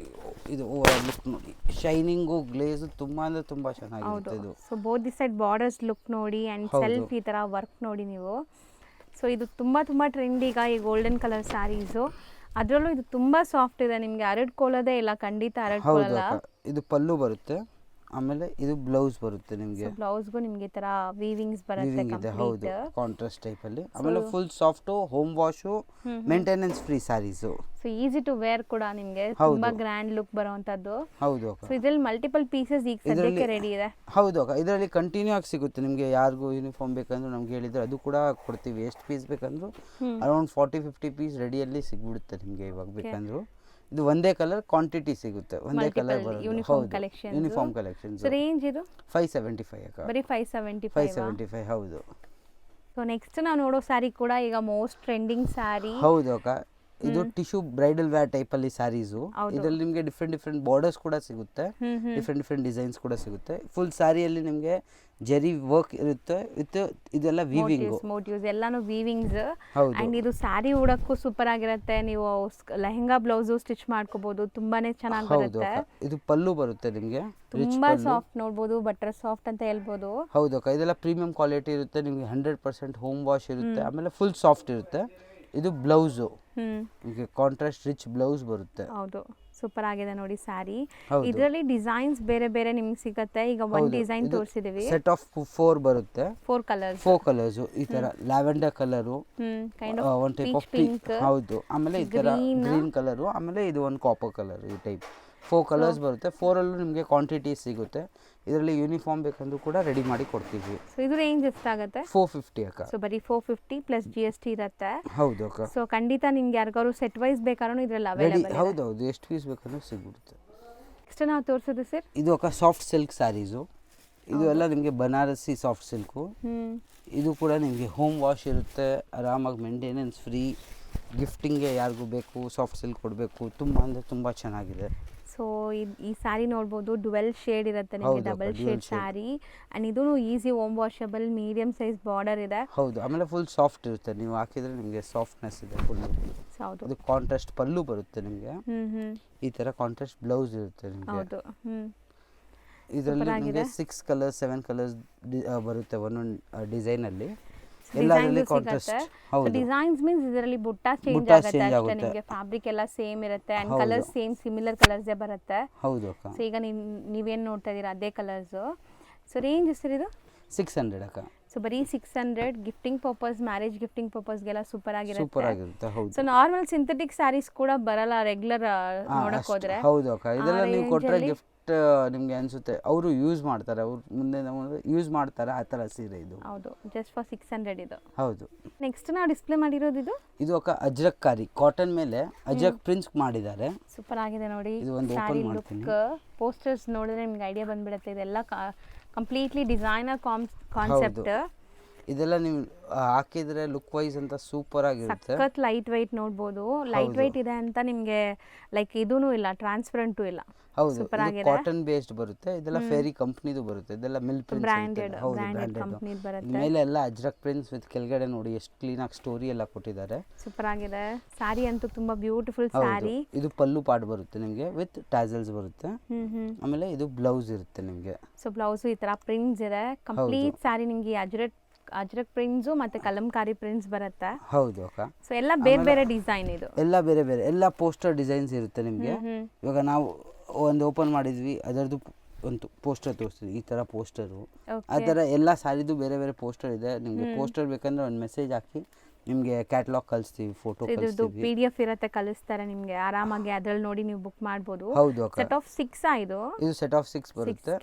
ಇದು ಓವರ್ ಲುಕ್ ನೋಡಿ, ಶೈನಿಂಗು ಗ್ಲೇಸ್ ತುಂಬಾ ಅಂದ್ರೆ ತುಂಬಾ ಚೆನ್ನಾಗಿರುತ್ತೆ ಇದು. So both the side borders look ನೋಡಿ ಅಂಡ್ ಸೆಲ್ಫ್ ಈ ತರ ವರ್ಕ್ ನೋಡಿ ನೀವು. ಸೊ ಇದು ತುಂಬಾ ಟ್ರೆಂಡ್ ಈಗ ಈ ಗೋಲ್ಡನ್ ಕಲರ್ ಸ್ಯಾರೀಸು. ಅದರಲ್ಲೂ ಇದು ತುಂಬಾ ಸಾಫ್ಟ್ ಇದೆ, ನಿಮಗೆ ಹರಡ್ಕೊಳ್ಳೋದೇ ಇಲ್ಲ, ಖಂಡಿತ ಹರಡ್ಕೊಳ್ಳಲ್ಲ. ಇದು ಪಲ್ಲು ಬರುತ್ತೆ, ಆಮೇಲೆ ಇದು ಬ್ಲೌಸ್ ಬರುತ್ತೆ ನಿಮಗೆ. ಬ್ಲೌಸ್ಗೂ ನಿಮಗೆ ಈ ತರ ವೀವಿಂಗ್ಸ್ ಬರುತ್ತೆ ಕಂಪ್ಲೀಟ್. ಹೌದು. ಕಾಂಟ್ರಾಸ್ಟ್ ಟೈಪ್ ಅಲ್ಲಿ. ಆಮೇಲೆ full soft, home wash, maintenance free saris. So easy to wear ಕೂಡ ನಿಮಗೆ ತುಂಬಾ ಗ್ರ್ಯಾಂಡ್ ಲುಕ್ ಬರುವಂತದ್ದು. ಹೌದು ಅಕ್ಕ. ಸೊ ಇದರಲ್ಲಿ ಮಲ್ಟಿಪಲ್ ಪೀಸಸ್ ಈಗ ಸದ್ಯಕ್ಕೆ ರೆಡಿ ಇದೆ. ಹೌದು ಅಕ್ಕ. ಇದರಲ್ಲಿ ಕಂಟಿನ್ಯೂ ಆಗಿ ಸಿಗುತ್ತೆ ನಿಮಗೆ. ಯಾರಿಗೂ ಯೂನಿಫಾರ್ಮ್ ಬೇಕಂದ್ರೆ ನಮ್ಗೆ ಹೇಳಿದ್ರೆ ಅದು ಕೂಡ ಕೊಡ್ತೀವಿ. ಎಷ್ಟು ಪೀಸ್ ಬೇಕಂದ್ರು ಅರೌಂಡ್ 40-50 ಪೀಸ್ ರೆಡಿಯಲ್ಲಿ ಸಿಗ್ಬಿಡುತ್ತೆ ನಿಮಗೆ ಇವಾಗ ಬೇಕಂದ್ರು. ಇದು ಒಂದೇ ಕಲರ್ ಕ್ವಾಂಟಿಟಿ ಸಿಗುತ್ತೆ, ಒಂದೇ ಕಲರ್ ಬರುತ್ತೆ. Uniform collection. Uniform collections. Range ಇದು 575 ಅಕ್ಕ. ಬರೀ 575. ಹೌದು. ಸೊ ನೆಕ್ಸ್ಟ್ ನಾವು ನೋಡೋ ಸ್ಯಾರಿ ಕೂಡ ಈಗ ಮೋಸ್ಟ್ ಟ್ರೆಂಡಿಂಗ್ ಸ್ಯಾರಿ. ಹೌದು ಅಕ್ಕ. ಇದು ಟಿಶ್ಯೂ ಬ್ರೈಡಲ್ ವೇರ್ ಟೈಪ್ ಅಲ್ಲಿ ಸ್ಯಾರೀಸು. ಇದರಲ್ಲಿ ನಿಮಗೆ ಡಿಫ್ರೆಂಟ್ ಬಾರ್ಡರ್ಸ್ ಕೂಡ ಸಿಗುತ್ತೆ, ಡಿಫ್ರೆಂಟ್ ಡಿಸೈನ್ಸ್ ಕೂಡ ಸಿಗುತ್ತೆ. ಫುಲ್ ಸ್ಯಾರಿಯಲ್ಲಿ ನಿಮಗೆ ಜರಿ ವರ್ಕ್ ಇರುತ್ತೆ ವಿತ್ ಇದೆಲ್ಲ ವೀವಿಂಗ್ ಮೋಟಿವ್ಸ್ ಎಲ್ಲಾನು ವೀವಿಂಗ್ಸ್. ಹೌದು. ಅಂಡ್ ಇದು ಸ್ಯಾರಿ ಉಡಕ್ಕೂ ಸೂಪರ್ ಆಗಿರುತ್ತೆ. ನೀವು ಲೆಹಂಗಾ ಬ್ಲೌಸ್ ಸ್ಟಿಚ್ ಮಾಡ್ಕೋಬಹುದು, ತುಂಬಾನೇ ಚೆನ್ನಾಗಿ ಹೌದು ಬರುತ್ತೆ. ಅಕ್ಕ. ಇದು ಪಲ್ಲು ಬರುತ್ತೆ ನಿಮಗೆ, ತುಂಬಾ ಸಾಫ್ಟ್ ನೋಡ್ಬೋದು, ಬಟರ್ ಸಾಫ್ಟ್ ಅಂತ ಹೇಳ್ಬೋದು. ಹೌದು ಅಕ್ಕ. ಇದೆಲ್ಲ ಪ್ರೀಮಿಯಂ ಕ್ವಾಲಿಟಿ ಇರುತ್ತೆ ನಿಮಗೆ, 100% ಹೋಮ್ ವಾಶ್ ಇರುತ್ತೆ, ಆಮೇಲೆ ಫುಲ್ ಸಾಫ್ಟ್ ಇರುತ್ತೆ. ಇದು ಬ್ಲೌಸು ನಿಮಗೆ ಕಾಂಟ್ರಾಸ್ಟ್ ರಿಚ್ ಬ್ಲೌಸ್ ಬರುತ್ತೆ. ಹೌದು, ಸೂಪರ್ ಆಗಿದೆ ನೋಡಿ ಸ್ಯಾರಿ. ಇದರಲ್ಲಿ ಡಿಸೈನ್ಸ್ ಬೇರೆ ಬೇರೆ ನಿಮ್ಗೆ ಸಿಗುತ್ತೆ. ಈಗ ಒಂದು ಡಿಸೈನ್ ತೋರಿಸಿದೀವಿ, ಸೆಟ್ ಆಫ್ 4 ಬರುತ್ತೆ, 4 ಕಲರ್ಸ್. ಈ ತರ lavender colour, one type of pink, ಹೌದು, ಆಮೇಲೆ ಈ ತರ ಗ್ರೀನ್ ಕಲರು, ಆಮೇಲೆ ಇದು ಒಂದು ಕಾಪರ್ ಕಲರ್. ಈ ಟೈಪ್ 4 ಕಲರ್ಸ್ ಬರುತ್ತೆ. 4 ಅಲ್ಲೂ ನಿಮಗೆ ಕ್ವಾಂಟಿಟಿ ಸಿಗುತ್ತೆ. ಇದರಲ್ಲಿ ಯೂನಿಫಾರ್ಮ್ ಬೇಕಂದ್ರೂ ಕೂಡ ರೆಡಿ ಮಾಡಿ ಕೊಡ್ತೀವಿ. ಸೊ ಇದು ರೇಂಜ್ ಎಷ್ಟಾಗುತ್ತೆ? 450 ಅಕ್ಕ. ಸೊ ಬರೀ 450 ಪ್ಲಸ್ GST ಇರುತ್ತೆ. ಹೌದು ಅಕ್ಕ. ಸೊ ಖಂಡಿತ ನಿಮ್ಗೆ ಯಾರಿಗಾರು ಸೆಟ್ ವೈಸ್ ಬೇಕಾದ್ರೂ ಇದ್ರಲ್ಲಿ ಅವೈಲೇಬಲ್ ಇದೆ. ಹೌದೌದು, ಎಷ್ಟು ಪೀಸ್ ಬೇಕಂದ್ರೂ ಸಿಗುತ್ತೆ. ನೆಕ್ಸ್ಟ್ ನಾವು ತೋರಿಸೋದು ಸರ್, ಇದು ಅಕ್ಕ ಸಾಫ್ಟ್ ಸಿಲ್ಕ್ ಸ್ಯಾರೀಸು. ಇದು ಎಲ್ಲ ನಿಮಗೆ ಬನಾರಸಿ ಸಾಫ್ಟ್ ಸಿಲ್ಕು. ಇದು ಕೂಡ ನಿಮಗೆ ಹೋಮ್ ವಾಶ್ ಇರುತ್ತೆ, ಆರಾಮಾಗಿ ಮೇಂಟೆನೆನ್ಸ್ ಫ್ರೀ. ಗಿಫ್ಟಿಂಗ್ಗೆ ಯಾರಿಗೂ ಬೇಕು ಸಾಫ್ಟ್ ಸಿಲ್ಕ್ ಕೊಡಬೇಕು, ತುಂಬ ಅಂದರೆ ತುಂಬ ಚೆನ್ನಾಗಿದೆ. ಸೊ ಈ ಸ್ಯಾರಿ ನೋಡ್ಬೋದು, ಡುವೆಲ್ ಶೇಡ್ ಇರುತ್ತೆ ನಿಮಗೆ, ಡಬಲ್ ಶೇಡ್ ಸ್ಯಾರಿ. ಅಂಡ್ ಇದು easy home washable, medium size border ಇದೆ. ಹೌದು, ಆಮೇಲೆ ಫುಲ್ ಸಾಫ್ಟ್ ಇರುತ್ತೆ. ನೀವು ಹಾಕಿದ್ರೆ ನಿಮಗೆ ಸಾಫ್ಟ್ನೆಸ್ ಇದೆ ಫುಲ್. ಹೌದು. ಇದು ಕಾಂಟ್ರಾಸ್ಟ್ ಪಲ್ಲು ಬರುತ್ತೆ ನಿಮಗೆ. ಈ ತರ ಕಾಂಟ್ರಾಸ್ಟ್ ಬ್ಲೌಸ್ ಇರುತ್ತೆ ನಿಮಗೆ. ಹೌದು. ಇದರಲ್ಲಿ ನಿಮಗೆ 6 ಕಲರ್ಸ್ 7 ಕಲರ್ಸ್ ಬರುತ್ತೆ ಒಂದೊಂದು ಡಿಸೈನ್ ಅಲ್ಲಿ. ಎಲ್ಲದರಲ್ಲಿ ಕಾಂಟ್ರಾಸ್ಟ್. ಹೌದು. ಡಿಸೈನ್ಸ್ ಮೀನ್ಸ್ ಇದರಲ್ಲಿ ಬುಟ್ಟ ಚೇಂಜ್ ಆಗುತ್ತೆ ಅಷ್ಟೇ. ನಿಮಗೆ ಫ್ಯಾಬ್ರಿಕ್ ಎಲ್ಲ ಸೇಮ್ ಇರುತ್ತೆ and colours same similar colours ಬರುತ್ತೆ. ಹೌದು ಅಕ್ಕ. ಸೊ ಈಗ ನೀವೇನು ನೋಡ್ತಾ ಇದೀರಾ ಅದೇ ಕಲರ್ಸ್. ಸೊ ರೇಂಜ್ ಎಷ್ಟು ಇದು? 600 ಅಕ್ಕ. ಸೊ ಬರೀ 600. ಗಿಫ್ಟಿಂಗ್ ಪರ್ಪಸ್, ಮ್ಯಾರೇಜ್ ಗಿಫ್ಟಿಂಗ್ ಪರ್ಪಸ್ಗೆಲ್ಲ ಸೂಪರ್ ಆಗಿರುತ್ತೆ. ಹೌದು. ಸೊ ನಾರ್ಮಲ್ ಸಿಂಥೆಟಿಕ್ ಸ್ಯಾರೀಸ್ ಕೂಡ ಬರಲ್ಲ ರೆಗ್ಯುಲರ್ ನೋಡಕ್ ಹೋದ್ರೆ. ಹೌದು ಅಕ್ಕ. ಇದೆಲ್ಲ ನೀವು ಕೊಟ್ಟರೆ ಗಿಫ್ಟ್ ನಿಮಗೆ ಅನ್ಸುತ್ತೆ, ಅವರು ಯೂಸ್ ಮಾಡ್ತಾರೆ, ಅವ್ರು ಮುಂದೆ ಯೂಸ್ ಮಾಡ್ತಾರೆ ಆ ಥರ ಸೀರೆ ಇದು. ಹೌದು, ಜಸ್ಟ್ ಫಾರ್ 600 ಇದು. ಹೌದು. ನೆಕ್ಸ್ಟ್ ನಾವು ಡಿಸ್ಪ್ಲೇ ಮಾಡಿರೋದು ಇದು ಅಕ್ಕ ಅಜ್ರಕ್ ಕಾರಿ ಕಾಟನ್ ಮೇಲೆ ಅಜ್ರಕ್ ಪ್ರಿಂಟ್ಸ್ ಮಾಡಿದ್ದಾರೆ. ಸೂಪರ್ ಆಗಿದೆ ನೋಡಿ. ಇದು ಒಂದು ಓಪನ್ ಮಾಡ್ತೀನಿ. ಪೋಸ್ಟರ್ಸ್ ನೋಡಿದ್ರೆ ನಿಮ್ಗೆ ಐಡಿಯಾ ಬಂದ್ಬಿಡುತ್ತೆ. ಇದೆಲ್ಲ ಕಂಪ್ಲೀಟ್ಲಿ ಡಿಸೈನರ್ ಕಾನ್ಸೆಪ್ಟ್. ಇದೆಲ್ಲ ನೀವು ಹಾಕಿದ್ರೆ ಲುಕ್ ವೈಸ್ ಅಂತ ಸೂಪರ್ ಆಗಿರುತ್ತೆ. ಸಖತ್ ಲೈಟ್ ವೈಟ್ ನೋಡ್ಬೋದು. ಲೈಟ್ ವೈಟ್ ಇದೆ ಅಂತ ನಿಮಗೆ ಲೈಕ್ ಇದೂನು ಇಲ್ಲ, ಟ್ರಾನ್ಸ್ಪರೆಂಟು ಇಲ್ಲ. ಹೌದು, ಕಾಟನ್ ಬೇಸ್ಡ್ ಬರುತ್ತೆ. ಇದೆಲ್ಲ ಫೇರಿ ಕಂಪನಿದು ಬರುತ್ತೆ. ಇದೆಲ್ಲ ಮಿಲ್ ಪ್ರಿಂಟ್ಸ್, ಬ್ರಾಂಡೆಡ್ ಕಂಪನಿದು ಬರುತ್ತೆ. ಮೇಲೆ ಎಲ್ಲ ಅಜ್ರಕ್ ಪ್ರಿಂಟ್ಸ್ ವಿತ್ ಕೆಳಗಡೆ ನೋಡಿ ಎಷ್ಟು ಕ್ಲೀನ್ ಆಗಿ ಸ್ಟೋರಿ ಎಲ್ಲ ಕೊಟ್ಟಿದ್ದಾರೆ. ಸೂಪರ್ ಆಗಿದೆ. ಸ್ಯಾರಿ ಅಂತೂ ತುಂಬಾ ಬ್ಯೂಟಿಫುಲ್ ಸ್ಯಾರಿ. ಇದು ಪಲ್ಲು ಪಾರ್ಟ್ ಬರುತ್ತೆ ನಿಮಗೆ ವಿತ್ ಟ್ಯಾಸಲ್ಸ್ ಬರುತ್ತೆ. ಆಮೇಲೆ ಇದು ಬ್ಲೌಸ್ ಇರುತ್ತೆ ನಿಮಗೆ. ಸೊ ಬ್ಲೌಸ್ ಈ ತರ ಪ್ರಿಂಟ್ಸ್ ಇದೆ. ಕಂಪ್ಲೀಟ್ ಸ್ಯಾರಿ ನಿಮಗೆ ಅಜ್ರಕ್ ಪ್ರಿಂಟ್ಸ್ ಮತ್ತೆ ಕಲಂಕಾರಿ ಪ್ರಿಂಟ್ಸ್ ಬರುತ್ತೆ. ಹೌದು ಅಕ್ಕ. ಸೊ ಎಲ್ಲ ಬೇರೆ ಬೇರೆ ಡಿಸೈನ್, ಇದು ಎಲ್ಲ ಬೇರೆ ಬೇರೆ ಎಲ್ಲ ಪೋಸ್ಟರ್ ಡಿಸೈನ್ಸ್ ಇರುತ್ತೆ ನಿಮಗೆ. ಇವಾಗ ನಾವು ಒಂದು ಓಪನ್ ಮಾಡಿದ್ವಿ, ಅದರದ್ದು ಒಂದು ಪೋಸ್ಟರ್ ತೋರಿಸ್ತೀವಿ. ಈ ತರ ಪೋಸ್ಟರು, ಆ ಥರ ಎಲ್ಲ ಸ್ಯಾರಿದು ಬೇರೆ ಬೇರೆ ಪೋಸ್ಟರ್ ಇದೆ. ನಿಮಗೆ ಪೋಸ್ಟರ್ ಬೇಕಂದ್ರೆ ಒಂದು ಮೆಸೇಜ್ ಹಾಕಿ ನಿಮಗೆ ಕ್ಯಾಟಲಾಗ್ ಕಳಿಸ್ತೀವಿ, ಫೋಟೋ ಕಳಿಸ್ತೀವಿ. PDF ಇರುತ್ತೆ, ಕಳಿಸ್ತಾರೆ ನಿಮಗೆ. ಆರಾಮಾಗಿ ಅದ್ರಲ್ಲಿ ನೋಡಿ ನೀವು ಬುಕ್ ಮಾಡಬಹುದು. ಹೌದು ಅಕ್ಕ. ಸೆಟ್ ಆಫ್ 6 ಇದು ಸೆಟ್ ಆಫ್ 6 ಬರುತ್ತೆ.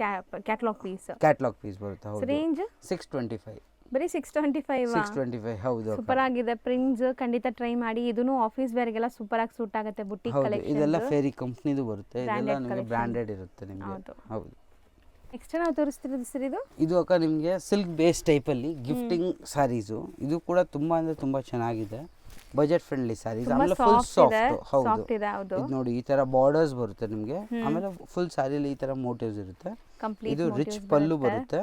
ಕ್ಯಾಟಲಾಗ್ ಪೀಸ್ ಬರುತ್ತೆ. ಹೌದು. ರೇಂಜ್ 625. ಬರೀ 625. ಹೌದು. ಸೂಪರ್ ಆಗಿದೆ. ಪ್ರಿಂಟ್ಸ್ ಖಂಡಿತ ಟ್ರೈ ಮಾಡಿ. ಇದನ್ನು ಆಫೀಸ್ ವೇರ್ಗೆಲ್ಲ ಸೂಪರ್ ಆಗಿ ಸೂಟ್ ಆಗುತ್ತೆ. Boutique collection. ಇದೆಲ್ಲ ಫೇರಿ ಕಂಪನಿದು ಬರುತ್ತೆ. ಇದೆಲ್ಲ ನಿಮಗೆ ಬ್ರಾಂಡೆಡ್ ಇರುತ್ತೆ ನಿಮಗೆ. ಹೌದು. ನೆಕ್ಸ್ಟ್ ನಾವು ತೋರಿಸ್ತಿರೋದು ಸರ್ ಇದು ಅಕ್ಕ ನಿಮಗೆ ಸಿಲ್ಕ್ ಬೇಸ್ ಟೈಪ್ ಅಲ್ಲಿ ಗಿಫ್ಟಿಂಗ್ ಸ್ಯಾರೀಸು. ಇದು ಕೂಡ ತುಂಬಾ ಅಂದ್ರೆ ತುಂಬಾ ಚೆನ್ನಾಗಿದೆ. Budget friendly saris. ಆಮೇಲೆ ಫುಲ್ ಸಾಫ್ಟ್. ಹೌದು. ಇದು ನೋಡಿ ಈ ತರ ಬಾರ್ಡರ್ಸ್ ಬರುತ್ತೆ ನಿಮಗೆ. ಆಮೇಲೆ ಫುಲ್ ಸ್ಯಾರಿಲಿ ಈ ತರ ಮೋಟಿವ್ಸ್ ಇರುತ್ತೆ. ಇದು ರಿಚ್ ಪಲ್ಲು ಬರುತ್ತೆ.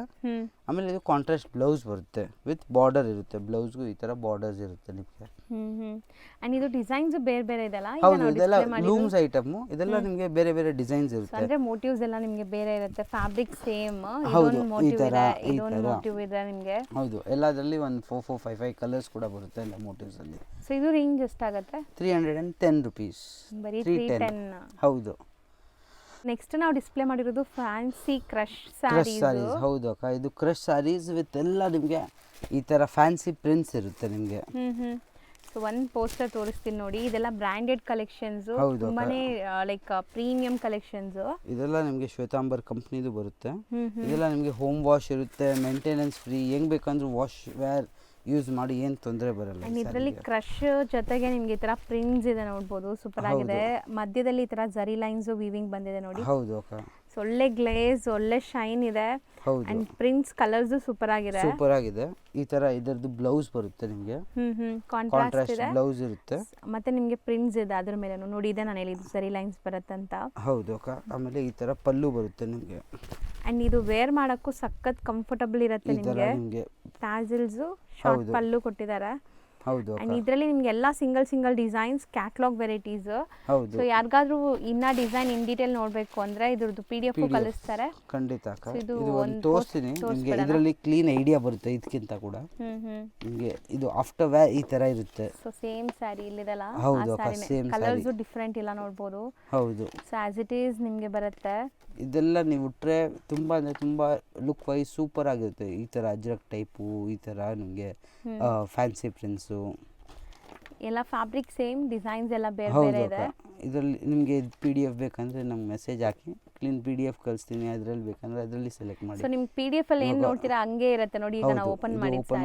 ಆಮೇಲೆ ಇದು ಕಾಂಟ್ರಾಸ್ಟ್ ಬ್ಲೌಸ್ ಬರುತ್ತೆ ವಿತ್ ಬಾರ್ಡರ್ ಇರುತ್ತೆ. ಬ್ಲೌಸ್ಗೂ ಈ ತರ ಬಾರ್ಡರ್ಸ್ ಇರುತ್ತೆ ನಿಮಗೆ. ಅಂಡ್ ಇದು ಡಿಸೈನ್ಸ್ ಬೇರೆ ಬೇರೆ ಇದೆಲ್ಲ. ಹೌದು, ಇದೆಲ್ಲ ಲೂಮ್ಸ್ ಐಟಮ್. ಇದೆಲ್ಲ ನಿಮಗೆ ಬೇರೆ ಬೇರೆ ಡಿಸೈನ್ಸ್ ಇರುತ್ತೆ. ಅಂದ್ರೆ ಮೋಟಿವ್ಸ್ ಎಲ್ಲ ನಿಮಗೆ ಬೇರೆ ಇರುತ್ತೆ. Fabric same. ಇದೊಂದು ಮೋಟಿವ್ ಇದೆ, ಇದೊಂದು ಮೋಟಿವ್ ಇದೆ ನಿಮಗೆ. ಹೌದು, ಎಲ್ಲದರಲ್ಲಿ ಒಂದು 4 4 5 5 ಕಲರ್ಸ್ ಕೂಡ ಬರುತ್ತೆ ಎಲ್ಲ ಮೋಟಿವ್ಸ್ ಅಲ್ಲಿ. ಸೊ ಇದು ರೇಂಜ್ ಎಷ್ಟಾಗುತ್ತೆ? 310 rupees. ಬರೀ 310. ಹೌದು. ನೆಕ್ಸ್ಟ್ ನಾವು ಡಿಸ್ಪ್ಲೇ ಮಾಡಿರೋದು ಫ್ಯಾನ್ಸಿ ಕ್ರಶ್ ಸ್ಯಾರೀಸ್. ಹೌದು ಅಕ್ಕ. ಇದು ಕ್ರಶ್ ಸ್ಯಾರೀಸ್ ವಿತ್ ಎಲ್ಲ ನಿಮಗೆ ಈ ತರ ಫ್ಯಾನ್ಸಿ ಪ್ರಿಂಟ್ಸ್ ಇರುತ್ತೆ ನಿಮಗೆ. ಸೊ ಒಂದು ಪೋಸ್ಟರ್ ತೋರಿಸ್ತೀನಿ ನೋಡಿ. ಇದೆಲ್ಲ ಬ್ರಾಂಡೆಡ್ ಕಲೆಕ್ಷನ್ಸ್, ತುಂಬಾನೇ ಲೈಕ್ ಪ್ರೀಮಿಯಂ ಕಲೆಕ್ಷನ್ಸ್. ಇದೆಲ್ಲ ನಿಮಗೆ ಶ್ವೇತಾಂಬರ್ ಕಂಪ್ನಿದು ಬರುತ್ತೆ. ಇದೆಲ್ಲ ನಿಮಗೆ ಹೋಮ್ ವಾಶ್ ಇರುತ್ತೆ, ಮೇಂಟೆನೆನ್ಸ್ ಫ್ರೀ. ಹೆಂಗ್ ಬೇಕಂದ್ರೆ ವಾಶ್ ವೇರ್ ಯೂಸ್ ಮಾಡಿ ಏನು ತೊಂದರೆ ಬರಲ್ಲ. ಇದರಲ್ಲಿ ಕ್ರಶ್ ಜೊತೆಗೆ ನಿಮಗೆ ಈ ತರ ಪ್ರಿಂಟ್ಸ್ ಇದೆ ನೋಡ್ಬೋದು. ಸೂಪರ್ ಆಗಿದೆ. ಮಧ್ಯದಲ್ಲಿ ಈ ತರ ಜರಿ ಲೈನ್ಸ್ ವೀವಿಂಗ್ ಬಂದಿದೆ ನೋಡಿ. ಹೌದು ಅಕ್ಕ. ಸೊ ಒಳ್ಳೆ ಗ್ಲೇಸ್, ಒಳ್ಳೆ ಶೈನ್ ಇದೆ. ಹೌದು. ಅಂಡ್ ಪ್ರಿಂಟ್ಸ್ ಕಲರ್ಸ್ ಸೂಪರ್ ಆಗಿದೆ. ಸೂಪರ್ ಆಗಿದೆ. ಈ ತರ ಇದರದ್ದು ಬ್ಲೌಸ್ ಬರುತ್ತೆ ನಿಮಗೆ. ಕಾಂಟ್ರಾಸ್ಟ್ ಇದೆ. ಬ್ಲೌಸ್ ಇರುತ್ತೆ. ಮತ್ತೆ ನಿಮಗೆ ಪ್ರಿಂಟ್ಸ್ ಇದೆ ಅದ್ರ ಮೇಲೆ ನೋಡಿ. ಇದೆ ನಾನು ಹೇಳಿದ್ದು ಸರಿ ಲೈನ್ಸ್ ಬರುತ್ತೆ ಅಂತ. ಹೌದು ಅಕ್ಕ. ಆಮೇಲೆ ಈ ತರ ಪಲ್ಲು ಬರುತ್ತೆ ನಿಮಗೆ. ಅಂಡ್ ಇದು ವೇರ್ ಮಾಡಕ್ಕೂ ಸಖತ್ ಕಂಫರ್ಟಬಲ್ ಇರುತ್ತೆ ನಿಮಗೆ. ಟ್ಯಾಸಲ್ಸ್, ಶಾರ್ಟ್ ಪಲ್ಲು ಕೊಟ್ಟಿದ್ದಾರೆ. ಹೌದು. ಅಂಡ್ ಇದರಲ್ಲಿ ನಿಮ್ಗೆ ಎಲ್ಲ ಸಿಂಗಲ್ ಡಿಸೈನ್ಸ್, ಕ್ಯಾಟಲಾಗ್ ವೆರೈಟೀಸ್. ಹೌದು. ಸೊ ಯಾರಿಗಾದ್ರೂ ಇನ್ನ ಡಿಸೈನ್ ಇನ್ ಡೀಟೇಲ್ ನೋಡಬೇಕು ಅಂದ್ರೆ ಇದ್ರದ್ದು PDF ಕಳಿಸ್ತಾರೆ. ಖಂಡಿತ ಅಕ್ಕ. ಇದು ಒಂದು ತೋರಿಸ್ತೀನಿ ನಿಮಗೆ. ಇದರಲ್ಲಿ ಕ್ಲೀನ್ ಐಡಿಯಾ ಬರುತ್ತೆ ಇದಕ್ಕಿಂತ ಕೂಡ. ನಿಮಗೆ ಇದು ಆಫ್ಟರ್ ವೇರ್ ಈ ತರ ಇರುತ್ತೆ. ಸೊ ಸೇಮ್ ಸ್ಯಾರಿ ಇಲ್ಲಿದೆಲ್ಲ. ಹೌದು ಅಕ್ಕ, ಸೇಮ್ ಕಲರ್ಸ್ ಡಿಫರೆಂಟ್ ಇಲ್ಲ ನೋಡಬಹುದು. ಹೌದು. ಸೊ ಆಸ್ ಇಟ್ ಈಸ್ ನಿಮಗೆ ಬರುತ್ತೆ. ಇದೆಲ್ಲ ನೀವು ಉಟ್ರೆ ತುಂಬಾ ಅಂದ್ರೆ ತುಂಬಾ ಲುಕ್ ವೈಸ್ ಸೂಪರ್ ಆಗಿರುತ್ತೆ. ಈ ತರ ಅಜ್ರಕ್ ಟೈಪು, ಈ ತರ ನಿಮಗೆ ಫ್ಯಾನ್ಸಿ ಪ್ರಿಂಟ್ಸು ಎಲ್ಲ ಫ್ಯಾಬ್ರಿಕ್ ಸೇಮ್, ಡಿಸೈನ್ಸ್ ಎಲ್ಲ ಬೇರೆ ಬೇರೆ ಇದೆ. ಇದರಲ್ಲಿ ನಿಮಗೆ PDF ಬೇಕಂದ್ರೆ ನಮ್ಗೆ ಮೆಸೇಜ್ ಹಾಕಿ, ಕ್ಲೀನ್ PDF ಕಳಿಸ್ತೀನಿ. ಅದರಲ್ಲಿ ಬೇಕಂದ್ರೆ ಅದರಲ್ಲಿ ಸೆಲೆಕ್ಟ್ ಮಾಡಿ. ಸೊ ನಿಮ್ಗೆ PDF ಅಲ್ಲಿ ಏನು ನೋಡ್ತೀರಾ ಹಂಗೆ ಇರುತ್ತೆ ನೋಡಿ. ಈಗ ನಾವು ಓಪನ್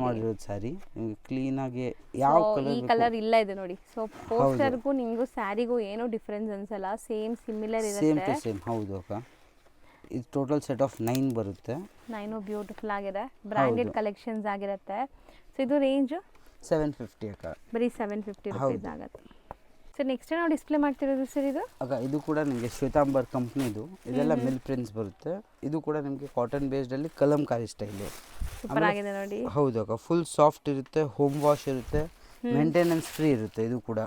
ಮಾಡಿರೋದು ಸಾರಿ ನಿಮಗೆ ಕ್ಲೀನ್ ಆಗಿ ಯಾವ ಕಲರ್, ಈ ಕಲರ್ ಇಲ್ಲ ಇದೆ ನೋಡಿ. ಸೊ ಪೋಸ್ಟರ್ಗೂ ನಿಮಗೂ ಸ್ಯಾರಿಗೂ ಏನೂ ಡಿಫರೆನ್ಸ್ ಅನ್ಸಲ್ಲ, ಸೇಮ್ ಸಿಮಿಲರ್ ಇರುತ್ತೆ. Same to same. ಹೌದು ಅಕ್ಕ. ಇದು ಟೋಟಲ್ ಸೆಟ್ ಆಫ್ 9 ಬರುತ್ತೆ. 9 ಬ್ಯೂಟಿಫುಲ್ ಆಗಿದೆ, ಬ್ರಾಂಡೆಡ್ ಕಲೆಕ್ಷನ್ಸ್ ಆಗಿರುತ್ತೆ. ಸೊ ಇದು ರೇಂಜ್ 750 ಅಕ್ಕ. ಬರೀ 750 ರೂಪೀಸ್ ಆಗುತ್ತೆ. ಸೊ ನೆಕ್ಸ್ಟ್ ನಾವು ಡಿಸ್ಪ್ಲೇ ಮಾಡ್ತಿರೋದು ಸರ್ ಇದು ಅಕ್ಕ. ಇದು ಕೂಡ ನಿಮಗೆ ಶ್ವೇತಾಂಬರ್ ಕಂಪ್ನಿದು. ಇದೆಲ್ಲ ಮಿಲ್ ಪ್ರಿಂಟ್ಸ್ ಬರುತ್ತೆ. ಇದು ಕೂಡ ನಿಮಗೆ ಕಾಟನ್ ಬೇಸ್ಡ್ ಅಲ್ಲಿ ಕಲಂಕಾರಿ ಸ್ಟೈಲ್. ಸೂಪರ್ ಆಗಿದೆ ನೋಡಿ. ಹೌದು ಅಕ್ಕ. ಫುಲ್ ಸಾಫ್ಟ್ ಇರುತ್ತೆ, ಹೋಮ್ ವಾಶ್ ಇರುತ್ತೆ, ಮೇಂಟೆನೆನ್ಸ್ ಫ್ರೀ ಇರುತ್ತೆ ಇದು ಕೂಡ.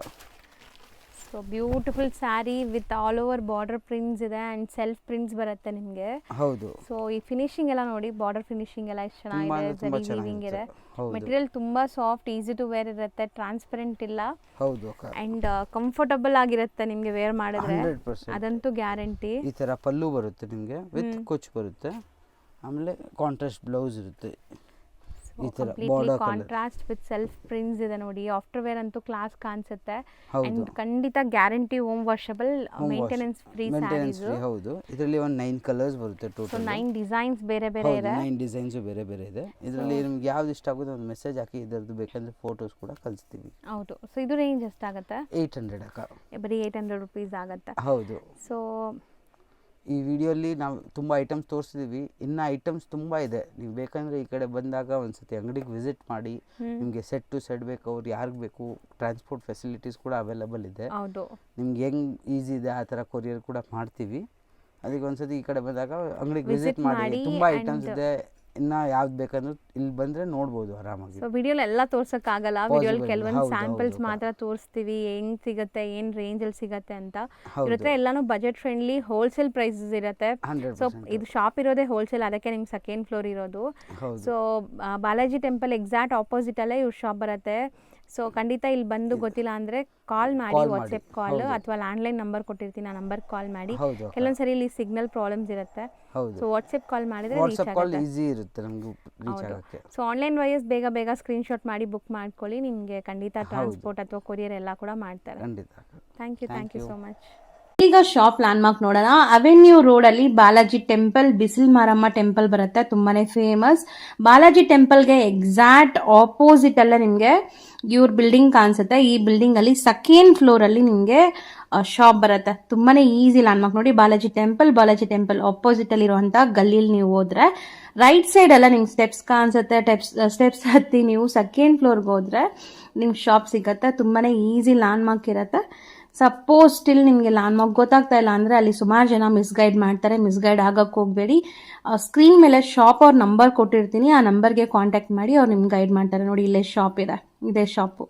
So beautiful sari with all over border prints ಇದೆ ಅಂಡ್ ಸೆಲ್ಫ್ ಪ್ರಿಂಟ್ಸ್ ಬರುತ್ತೆ ನಿಮಗೆ. ಹೌದು. ಸೊ ಈ ಫಿನಿಶಿಂಗ್ ಎಲ್ಲ ನೋಡಿ, ಬಾರ್ಡರ್ ಫಿನಿಶಿಂಗ್ ಎಲ್ಲ ಎಷ್ಟು ಚೆನ್ನಾಗಿದೆ. ಜರಿ ವೀವಿಂಗ್ ಇದೆ. ಮೆಟೀರಿಯಲ್ ತುಂಬಾ ಸಾಫ್ಟ್, ಈಸಿ ಟು ವೇರ್ ಇರುತ್ತೆ, ಟ್ರಾನ್ಸ್ಪರೆಂಟ್ ಇಲ್ಲ. ಹೌದು ಅಕ್ಕ. ಅಂಡ್ ಕಂಫರ್ಟಬಲ್ ಆಗಿರುತ್ತೆ ನಿಮಗೆ ವೇರ್ ಮಾಡಿದ್ರೆ. 100% ಅದಂತೂ ಗ್ಯಾರಂಟಿ. ಈ ತರ ಪಲ್ಲು ಬರುತ್ತೆ ನಿಮಗೆ ವಿತ್ ಕುಚ್ ಬರುತ್ತೆ. ಆಮೇಲೆ ಕಾಂಟ್ರಾಸ್ಟ್ ಬ್ಲೌಸ್ ಇರುತ್ತೆ. ಈ ತರ border contrast with self prints ಇದೆ ನೋಡಿ. ಆಫ್ಟರ್ ವೇರ್ ಅಂತೂ ಕ್ಲಾಸ್ ಕಾಣಿಸುತ್ತೆ. ಅಂಡ್ ಖಂಡಿತ guarantee home washable, maintenance free saris. ಹೌದು. ಇದರಲ್ಲಿ ಒಂದು 9 ಕಲರ್ಸ್ ಬರುತ್ತೆ ಟೋಟಲ್. 9 ಡಿಸೈನ್ಸ್ ಬೇರೆ ಬೇರೆ ಇದೆ. 9 ಡಿಸೈನ್ಸ್ ಬೇರೆ ಬೇರೆ ಇದೆ. ಇದರಲ್ಲಿ ನಿಮಗೆ ಯಾವ್ದು ಇಷ್ಟ ಆಗುತ್ತೋ ಒಂದು ಮೆಸೇಜ್ ಹಾಕಿ, ಇದರದ್ದು ಬೇಕಂದ್ರೆ ಫೋಟೋಸ್ ಕೂಡ ಕಳಿಸ್ತೀವಿ. ಹೌದು. ಸೊ ಇದು ರೇಂಜ್ ಎಷ್ಟಾಗುತ್ತೆ? 800 ಅಕ್ಕ. ಬರೀ 800 ರೂಪೀಸ್ ಆಗುತ್ತೆ. ಹೌದು. ಸೊ ಈ ವಿಡಿಯೋಲಿ ನಾವು ತುಂಬ ಐಟಮ್ಸ್ ತೋರಿಸಿದ್ದೀವಿ. ಇನ್ನು ಐಟಮ್ಸ್ ತುಂಬ ಇದೆ. ನೀವು ಬೇಕಂದರೆ ಈ ಕಡೆ ಬಂದಾಗ ಒಂದ್ಸತಿ ಅಂಗಡಿಗೆ ವಿಸಿಟ್ ಮಾಡಿ. ನಿಮಗೆ ಸೆಟ್ ಟು ಸೆಟ್ ಬೇಕು, ಅವ್ರು ಯಾರಿಗೆ ಬೇಕು, ಟ್ರಾನ್ಸ್ಪೋರ್ಟ್ ಫೆಸಿಲಿಟೀಸ್ ಕೂಡ ಅವೈಲೇಬಲ್ ಇದೆ. ನಿಮ್ಗೆ ಹೆಂಗೆ ಈಸಿ ಇದೆ ಆ ಥರ ಕೊರಿಯರ್ ಕೂಡ ಮಾಡ್ತೀವಿ. ಅದಕ್ಕೆ ಒಂದ್ಸತಿ ಈ ಕಡೆ ಬಂದಾಗ ಅಂಗಡಿಗೆ ವಿಸಿಟ್ ಮಾಡಿ. ತುಂಬ ಐಟಮ್ಸ್ ಇದೆ. ಇನ್ನ ಯಾವ್ದು ಬೇಕಂದ್ರೆ ಇಲ್ಲಿ ಬಂದ್ರೆ ನೋಡ್ಬೋದು ಆರಾಮಾಗಿ. ಸೊ ವಿಡಿಯೋಲಿ ಎಲ್ಲ ತೋರ್ಸಕ್ಕಾಗಲ್ಲ. ವಿಡಿಯೋಲಿ ಕೆಲವೊಂದು ಸ್ಯಾಂಪಲ್ಸ್ ಮಾತ್ರ ತೋರಿಸ್ತೀವಿ, ಹೆಂಗ್ ಸಿಗುತ್ತೆ, ಏನ್ ರೇಂಜ್ ಅಲ್ಲಿ ಸಿಗುತ್ತೆ ಅಂತ. ಇರುತ್ತೆ ಎಲ್ಲಾನು ಬಜೆಟ್ ಫ್ರೆಂಡ್ಲಿ, ಹೋಲ್ಸೇಲ್ ಪ್ರೈಸಸ್ ಇರುತ್ತೆ. ಸೊ ಇದು ಶಾಪ್ ಇರೋದೇ ಹೋಲ್ಸೇಲ್, ಅದಕ್ಕೆ ನಿಮ್ಗೆ ಸೆಕೆಂಡ್ ಫ್ಲೋರ್ ಇರೋದು. So Balaji temple exact opposite ಅಲ್ಲೇ ಇವ್ರ ಶಾಪ್ ಬರುತ್ತೆ. ಸೊ ಖಂಡಿತ ಇಲ್ಲಿ ಬಂದು ಗೊತ್ತಿಲ್ಲ ಅಂದರೆ ಕಾಲ್ ಮಾಡಿ, ವಾಟ್ಸಪ್ ಕಾಲ್ ಅಥವಾ ಲ್ಯಾಂಡ್ಲೈನ್ ನಂಬರ್ ಕೊಟ್ಟಿರ್ತೀನಿ, ಆ ನಂಬರ್ ಕಾಲ್ ಮಾಡಿ. ಕೆಲವೊಂದ್ಸರಿ ಇಲ್ಲಿ ಸಿಗ್ನಲ್ ಪ್ರಾಬ್ಲಮ್ಸ್ ಇರುತ್ತೆ. ಸೊ ವಾಟ್ಸಪ್ ಕಾಲ್ ಮಾಡಿದ್ರೆ ಈಸಿ ಇರುತ್ತೆ ನಮಗೆ ರೀಚ್ ಆಗಕ್ಕೆ. ಸೊ ಆನ್ಲೈನ್ ವೈಸ್ ಬೇಗ ಸ್ಕ್ರೀನ್ಶಾಟ್ ಮಾಡಿ ಬುಕ್ ಮಾಡ್ಕೊಳ್ಳಿ. ನಿಮಗೆ ಖಂಡಿತ ಟ್ರಾನ್ಸ್ಪೋರ್ಟ್ ಅಥವಾ ಕೊರಿಯರ್ ಎಲ್ಲ ಕೂಡ ಮಾಡ್ತಾರೆ. Thank you so much. ಈಗ ಶಾಪ್ ಲ್ಯಾಂಡ್ ಮಾರ್ಕ್ ನೋಡೋಣ. ಅವೆನ್ಯೂ ರೋಡ್ ಅಲ್ಲಿ ಬಾಲಾಜಿ ಟೆಂಪಲ್, ಬಿಸಿಲ್ ಮಾರಮ್ಮ ಟೆಂಪಲ್ ಬರುತ್ತೆ, ತುಂಬಾನೇ ಫೇಮಸ್. ಬಾಲಾಜಿ ಟೆಂಪಲ್ಗೆ ಎಕ್ಸಾಕ್ಟ್ ಆಪೋಸಿಟ್ ಅಲ್ಲೇ ನಿಮ್ಗೆ ಇವ್ರ ಬಿಲ್ಡಿಂಗ್ ಕಾಣಿಸುತ್ತೆ. ಈ ಬಿಲ್ಡಿಂಗ್ ಅಲ್ಲಿ ಸೆಕೆಂಡ್ ಫ್ಲೋರ್ ಅಲ್ಲಿ ನಿಮ್ಗೆ ಶಾಪ್ ಬರುತ್ತೆ. ತುಂಬಾನೇ ಈಸಿ ಲ್ಯಾಂಡ್ ಮಾರ್ಕ್ ನೋಡಿ. ಬಾಲಾಜಿ ಟೆಂಪಲ್ ಆಪೋಸಿಟ್ ಅಲ್ಲಿ ಇರುವಂತ ಗಲ್ಲಿಯಲ್ಲಿ ನೀವು ಹೋದ್ರೆ ರೈಟ್ ಸೈಡ್ ಎಲ್ಲ ನಿಮ್ಗೆ ಸ್ಟೆಪ್ಸ್ ಕಾಣಿಸುತ್ತೆ. ಸ್ಟೆಪ್ಸ್ ಹತ್ತಿ ನೀವು ಸೆಕೆಂಡ್ ಫ್ಲೋರ್ಗೆ ಹೋದ್ರೆ ನಿಮ್ಗೆ ಶಾಪ್ ಸಿಗತ್ತೆ. ತುಂಬಾನೇ ಈಸಿ ಲ್ಯಾಂಡ್ ಮಾರ್ಕ್ ಇರುತ್ತೆ. ಸಪೋಸ್ ಸ್ಟಿಲ್ ನಿಮಗೆ ಲ್ಯಾಂಡ್ ಮಾರ್ಕ್ ಗೊತ್ತಾಗ್ತಾ ಇಲ್ಲ ಅಂದರೆ ಅಲ್ಲಿ ಸುಮಾರು ಜನ ಮಿಸ್ಗೈಡ್ ಮಾಡ್ತಾರೆ. ಮಿಸ್ಗೈಡ್ ಆಗಕ್ಕೆ ಹೋಗಬೇಡಿ. ಸ್ಕ್ರೀನ್ ಮೇಲೆ ಶಾಪ್ ಅವ್ರ ನಂಬರ್ ಕೊಟ್ಟಿರ್ತೀನಿ, ಆ ನಂಬರ್ಗೆ ಕಾಂಟ್ಯಾಕ್ಟ್ ಮಾಡಿ ಅವ್ರು ನಿಮ್ಗೆ ಗೈಡ್ ಮಾಡ್ತಾರೆ. ನೋಡಿ ಇಲ್ಲೇ ಶಾಪ್ ಇದೆ, ಇದೇ ಶಾಪು.